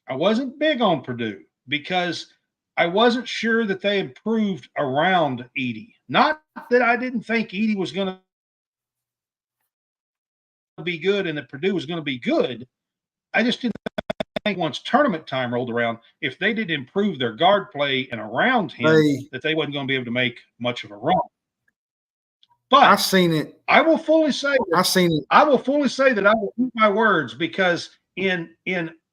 I wasn't big on Purdue because I wasn't sure that they improved around Edey. Not that I didn't think Edey was going to be good and that Purdue was going to be good. I just didn't think once tournament time rolled around, if they did improve their guard play and around him, that they wasn't going to be able to make much of a run. But I've seen it. I will fully say that I will eat my words because in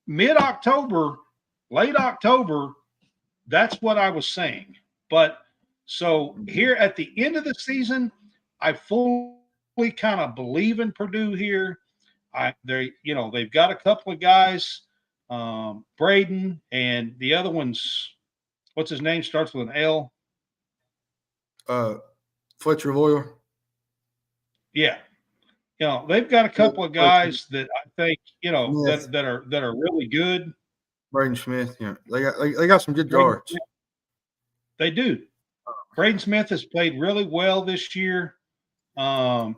mid-October, late October, that's what I was saying. But so here at the end of the season, I fully kind of believe in Purdue here. They've got a couple of guys, Braden and the other one's, what's his name? Starts with an L. Fletcher Loyal. Yeah. They've got a couple of guys that I think, that are really good. Braden Smith. Yeah. They got some good guards. They do. Braden Smith has played really well this year. And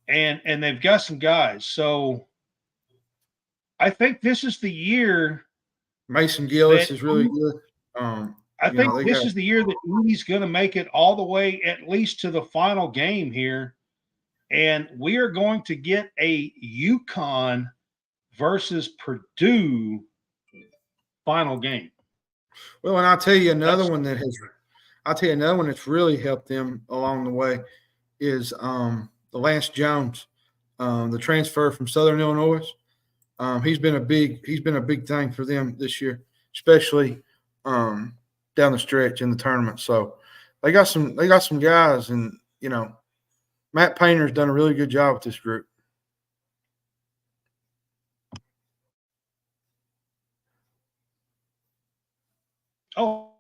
they've got some guys. So I think this is the year. Mason Gillis is really good. I think this is the year that Edey's going to make it all the way at least to the final game here. And we are going to get a UConn versus Purdue final game. Well, and I'll tell you another one that's really helped them along the way is the Lance Jones, the transfer from Southern Illinois. He's been a big thing for them this year, especially down the stretch in the tournament. So they got some guys, and Matt Painter's done a really good job with this group. Oh,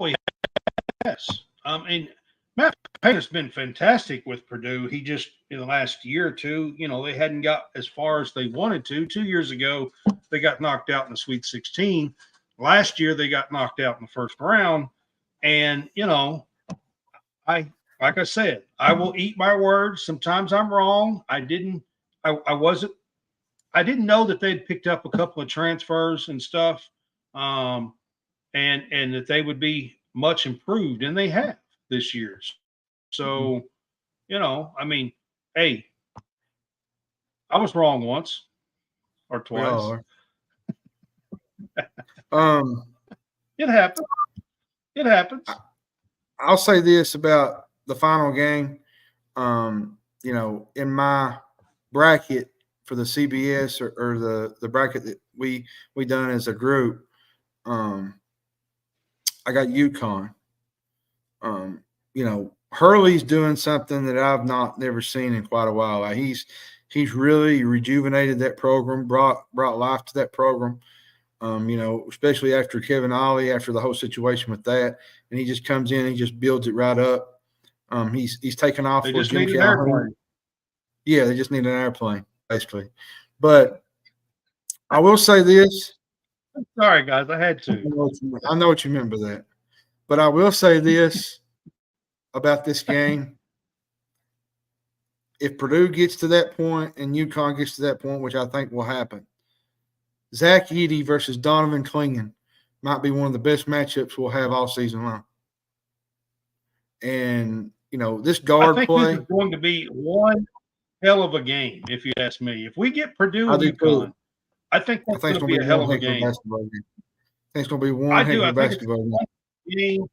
yes. And Matt Painter's been fantastic with Purdue. He just, in the last year or two, they hadn't got as far as they wanted to. 2 years ago, they got knocked out in the Sweet 16. Last year, they got knocked out in the first round. And, like I said, I will eat my words. Sometimes I'm wrong. I didn't know that they'd picked up a couple of transfers and stuff. And that they would be much improved, and they have this year. So, hey, I was wrong once or twice. It happens. It happens. I'll say this about the final game. In my bracket for the CBS or the bracket that we done as a group, I got UConn. Hurley's doing something that I've never seen in quite a while. He's really rejuvenated that program, brought life to that program. Especially after Kevin Ollie, after the whole situation with that, and he just comes in, he just builds it right up. He's taken off. They just need an airplane. Yeah, they just need an airplane, basically. But I will say this. Sorry, guys, I had to. I know what you meant by that. But I will say this about this game. If Purdue gets to that point and UConn gets to that point, which I think will happen, Zach Edey versus Donovan Clingan might be one of the best matchups we'll have all season long. And, this guard play. This is going to be one hell of a game, if you ask me. If we get Purdue and UConn, I think that's going to be a hell of a game. I think it's going to be one heck of a basketball game.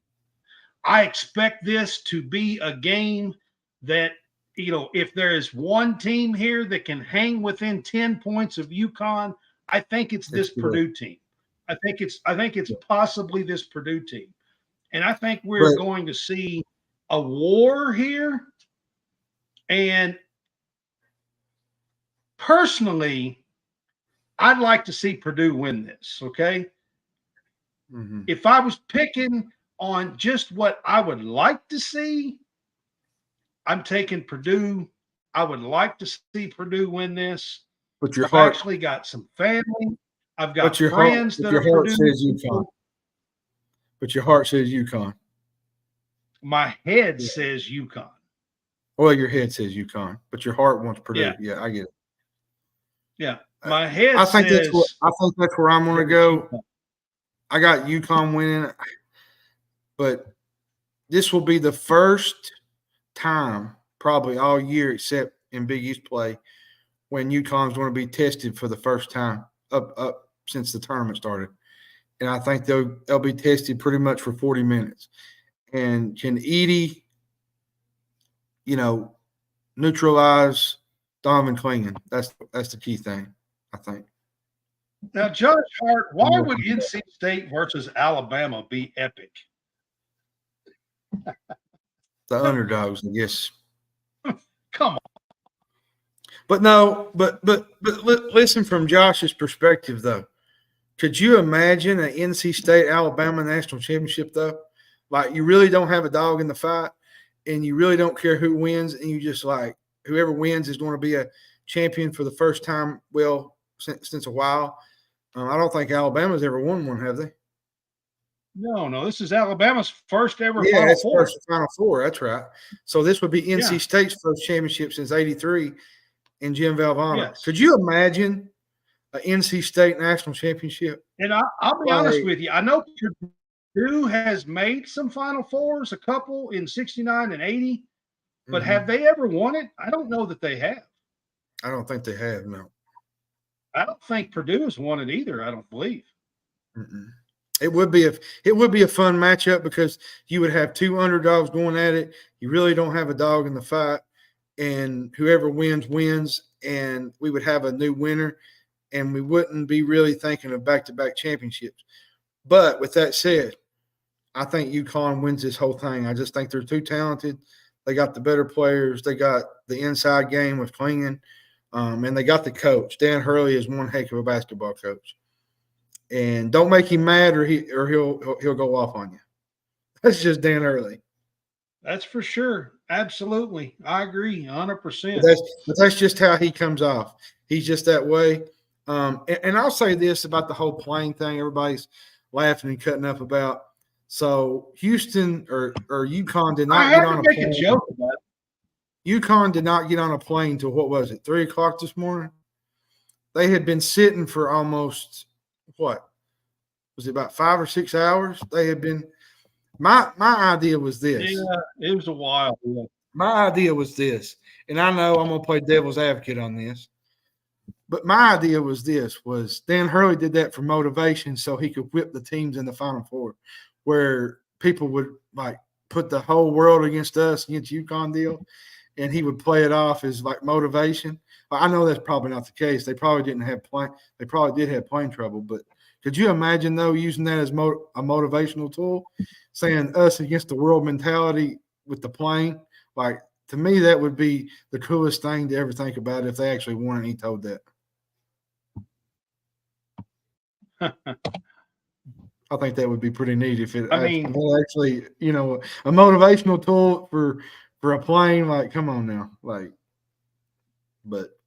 I expect this to be a game that, if there is one team here that can hang within 10 points of UConn, I think it's this Purdue team. I think it's possibly this Purdue team. And I think we're going to see a war here. And personally, I'd like to see Purdue win this, okay? Mm-hmm. If I was picking on just what I would like to see, I'm taking Purdue. I would like to see Purdue win this. But I've actually got some family. I've got friends that are Purdue. Says UConn. But your heart says UConn. My head says UConn. Well, your head says UConn, but your heart wants Purdue. Yeah, I get it. Yeah, my head I think says. I think that's where I'm going to go. I got UConn winning, but this will be the first time probably all year, except in Big East play, when UConn's going to be tested for the first time up since the tournament started. And I think they'll be tested pretty much for 40 minutes. And can Edey, neutralize Donovan Clingan? That's the key thing, I think. Now, Judge Hart, why would NC State versus Alabama be epic? The underdogs, I guess. Come on. But listen from Josh's perspective, though. Could you imagine an NC State Alabama national championship, though? Like, you really don't have a dog in the fight, and you really don't care who wins, and you just like whoever wins is going to be a champion for the first time, since a while. I don't think Alabama's ever won one, have they? No. This is Alabama's first ever Final Four. First Final Four. That's right. So this would be NC State's first championship since '83 in Jim Valvano. Yes. Could you imagine an NC State national championship? And I'll be honest with you. I know Purdue has made some Final Fours, a couple in '69 and '80, but have they ever won it? I don't know that they have. I don't think they have, no. I don't think Purdue has won it either. I don't believe. Mm-mm. It would be a fun matchup because you would have two underdogs going at it. You really don't have a dog in the fight, and whoever wins, and we would have a new winner, and we wouldn't be really thinking of back-to-back championships. But with that said, I think UConn wins this whole thing. I just think they're too talented. They got the better players. They got the inside game with Klingon, and they got the coach. Dan Hurley is one heck of a basketball coach. And don't make him mad, or he'll go off on you. That's just Dan Hurley. That's for sure. Absolutely, I agree, 100%. But that's just how he comes off. He's just that way. And I'll say this about the whole playing thing. Everybody's laughing and cutting up about. So Houston or UConn did not get on a plane. A joke about it. UConn did not get on a plane till what was it, 3:00 this morning? They had been sitting for almost what was it, about 5 or 6 hours? They had been. My idea was this. Yeah, it was a while. Yeah. My idea was this, and I know I'm gonna play devil's advocate on this, but my idea was this: was Dan Hurley did that for motivation, so he could whip the teams in the Final Four, where people would like put the whole world against us against UConn deal, and he would play it off as like motivation. I know that's probably not the case. They probably didn't have plane. They probably did have plane trouble, but could you imagine though using that as a motivational tool, saying us against the world mentality with the plane? Like to me, that would be the coolest thing to ever think about if they actually won and he told that. I think that would be pretty neat if it. Actually, a motivational tool for a plane. Like, come on now, like, but.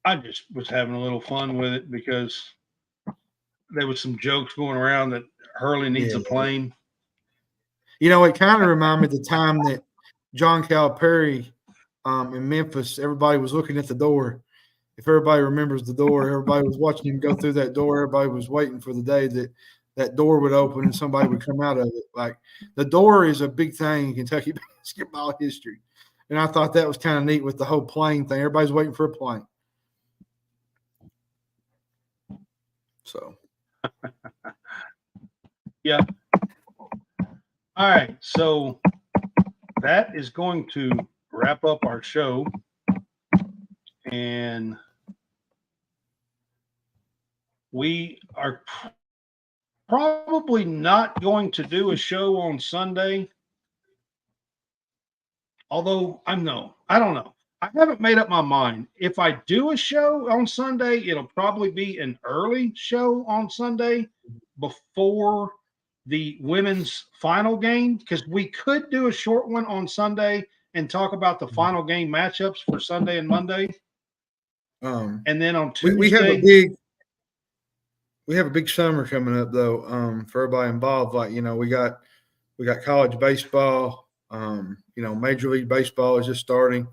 I just was having a little fun with it because there was some jokes going around that Hurley needs a plane. It kind of reminded me of the time that John Calipari in Memphis, everybody was looking at the door. If everybody remembers the door, everybody was watching him go through that door. Everybody was waiting for the day that door would open and somebody would come out of it. Like the door is a big thing in Kentucky basketball history. And I thought that was kind of neat with the whole plane thing. Everybody's waiting for a plane. So, yeah. All right. So that is going to wrap up our show. And we are probably not going to do a show on Sunday. Although I don't know. I haven't made up my mind. If I do a show on Sunday, it'll probably be an early show on Sunday before the women's final game, because we could do a short one on Sunday and talk about the final game matchups for Sunday and Monday. And then on Tuesday, we have a big summer coming up though. For everybody involved, like we got college baseball. Major League Baseball is just starting.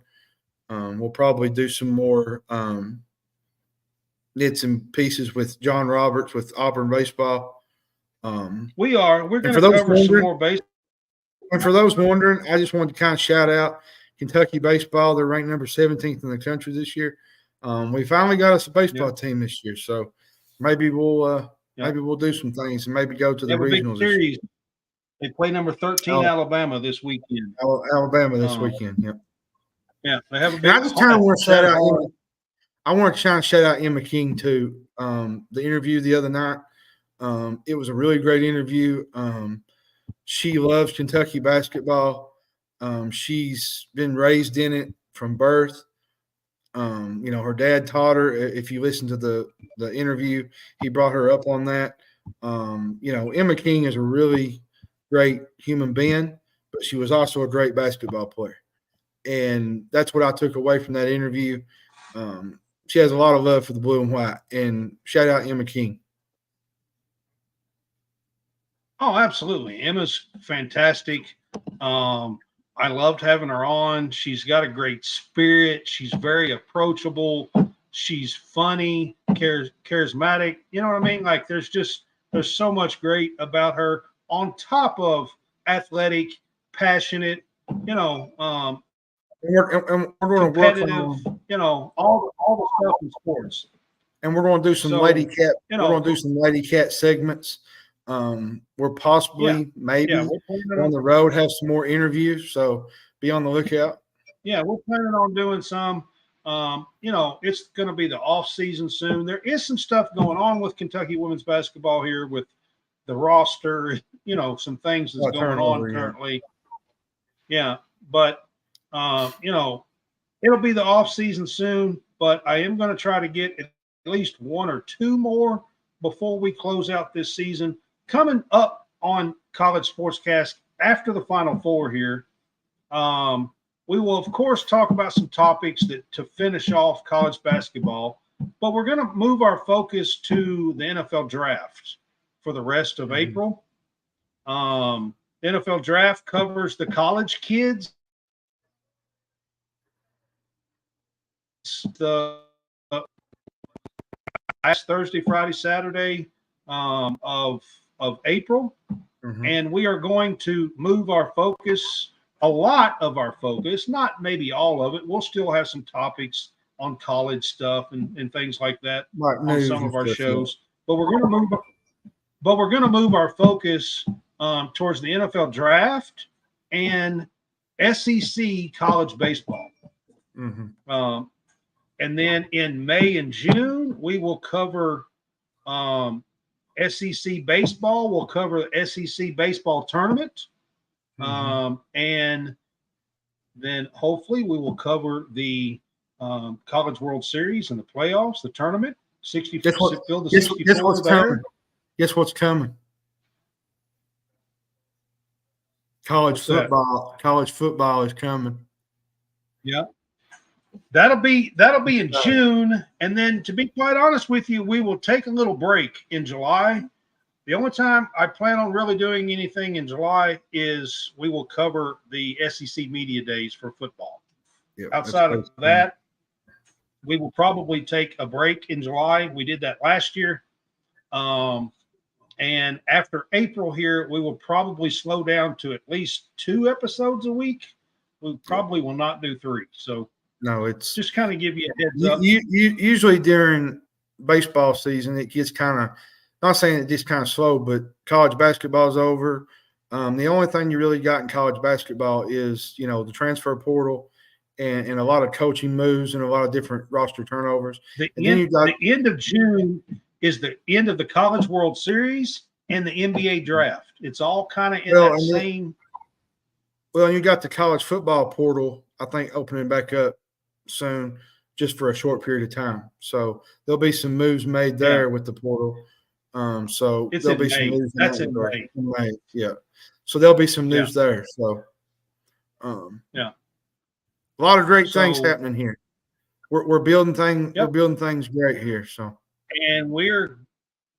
We'll probably do some more bits and pieces with John Roberts with Auburn baseball. We're going to cover some more baseball. And for those wondering, I just wanted to kind of shout out Kentucky baseball. They're ranked number 17th in the country this year. We finally got us a baseball team this year, so maybe we'll do some things and maybe go to the regionals. Series. They play number 13 Alabama this weekend. Alabama this weekend. Yep. Yeah, they have a big. I just kind of want to shout out. I want to shout out Emma King too. The interview the other night, it was a really great interview. She loves Kentucky basketball. She's been raised in it from birth. Her dad taught her. If you listen to the interview, he brought her up on that. Emma King is a really great human being, but she was also a great basketball player. And that's what I took away from that interview. She has a lot of love for the blue and white. And shout out Emma King. Oh, absolutely. Emma's fantastic. I loved having her on. She's got a great spirit. She's very approachable. She's funny, charismatic. You know what I mean? Like there's so much great about her on top of athletic, passionate, we're going to work on all the stuff in sports. And we're going to do some lady cat. We're going to do some lady cat segments. We're possibly maybe on the road have some more interviews. So be on the lookout. Yeah, we're planning on doing some. It's going to be the off season soon. There is some stuff going on with Kentucky women's basketball here with the roster. Some things that's going on currently. Yeah, but it'll be the off season soon. But I am going to try to get at least one or two more before we close out this season. Coming up on College SportsCast after the Final Four here, we will, of course, talk about some topics to finish off college basketball, but we're going to move our focus to the NFL draft for the rest of April. The NFL draft covers the college kids. The last Thursday, Friday, Saturday of April. And we are going to move our focus, a lot of our focus, not maybe all of it. We'll still have some topics on college stuff and things like that on some of our shows. But we're going to move our focus towards the NFL draft and SEC college baseball. And then in May and June, we will cover SEC baseball. We'll cover the SEC baseball tournament. And then hopefully we will cover the College World Series and the playoffs, the tournament. 64 there. Guess what's coming? College football. College football is coming. Yeah. That'll be in June. And then, to be quite honest with you, we will take a little break in July. The only time I plan on really doing anything in July is we will cover the SEC media days for football. Outside of that, we will probably take a break in July. We did that last year. And after April here, we will probably slow down to at least 2 episodes a week. We probably will not do 3. So no, it's just kind of give you a heads up. Usually during baseball season, it gets kind of, not saying it gets kind of slow, but college basketball is over. The only thing you really got in college basketball is, the transfer portal and a lot of coaching moves and a lot of different roster turnovers. The end of June is the end of the College World Series and the NBA draft. It's all kind of in that same. Well, you got the college football portal, I think, opening back up soon, just for a short period of time. So there'll be some moves made there with the portal. So there'll be some news. That's in May. Yeah. So there'll be some news there. So a lot of great things happening here. We're building things. We're building things great here. So, and we're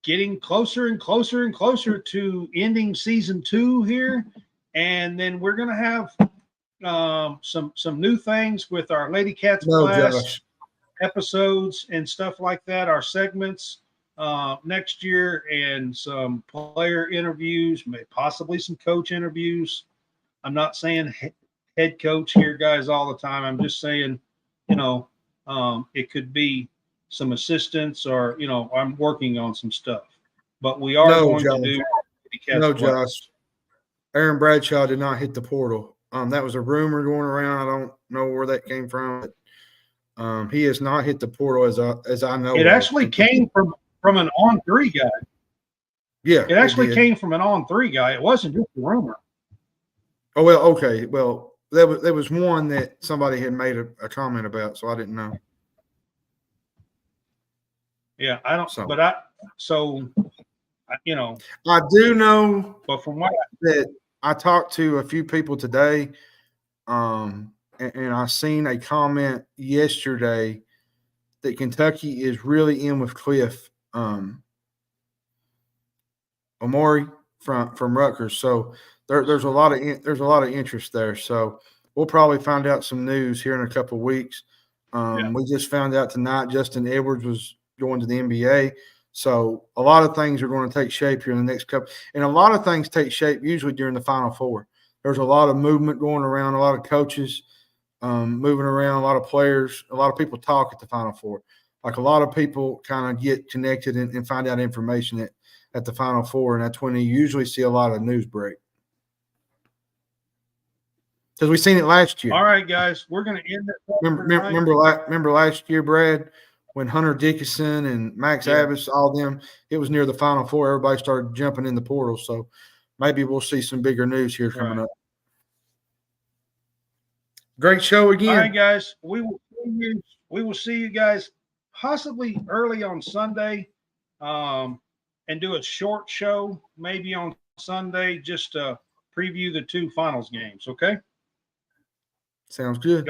getting closer and closer and closer to ending season 2 here, and then we're gonna have some new things with our Lady Cats class episodes and stuff like that. Our segments next year, and some player interviews, possibly some coach interviews. I'm not saying head coach here, guys, all the time. I'm just saying, it could be some assistants, or I'm working on some stuff. But we are going to do. Josh. Aaron Bradshaw did not hit the portal. That was a rumor going around. I don't know where that came from. But, he has not hit the portal as I know. It actually came from an on-3 guy. Yeah, it actually came from an on-3 guy. It wasn't just a rumor. Oh, well, okay. Well, there was one that somebody had made a comment about, so I didn't know. Yeah, I don't. So, but I do know. But from what that I talked to a few people today, and I seen a comment yesterday that Kentucky is really in with Cliff Omori from Rutgers. So there's a lot of interest there. So we'll probably find out some news here in a couple of weeks. We just found out tonight Justin Edwards was going to the NBA. So a lot of things are going to take shape here in the next couple. And a lot of things take shape usually during the Final Four. There's a lot of movement going around, a lot of coaches moving around. A lot of players, a lot of people talk at the Final Four. Like a lot of people kind of get connected and find out information at the Final Four, and that's when you usually see a lot of news break. Because we've seen it last year. All right, guys, we're going to end it. Remember last year, Brad, when Hunter Dickinson and Max Abbas, all them, it was near the Final Four. Everybody started jumping in the portal. So maybe we'll see some bigger news here coming up. Great show again. All right, guys, we will see you guys possibly early on Sunday, and do a short show maybe on Sunday just to preview the 2 finals games. Okay. Sounds good.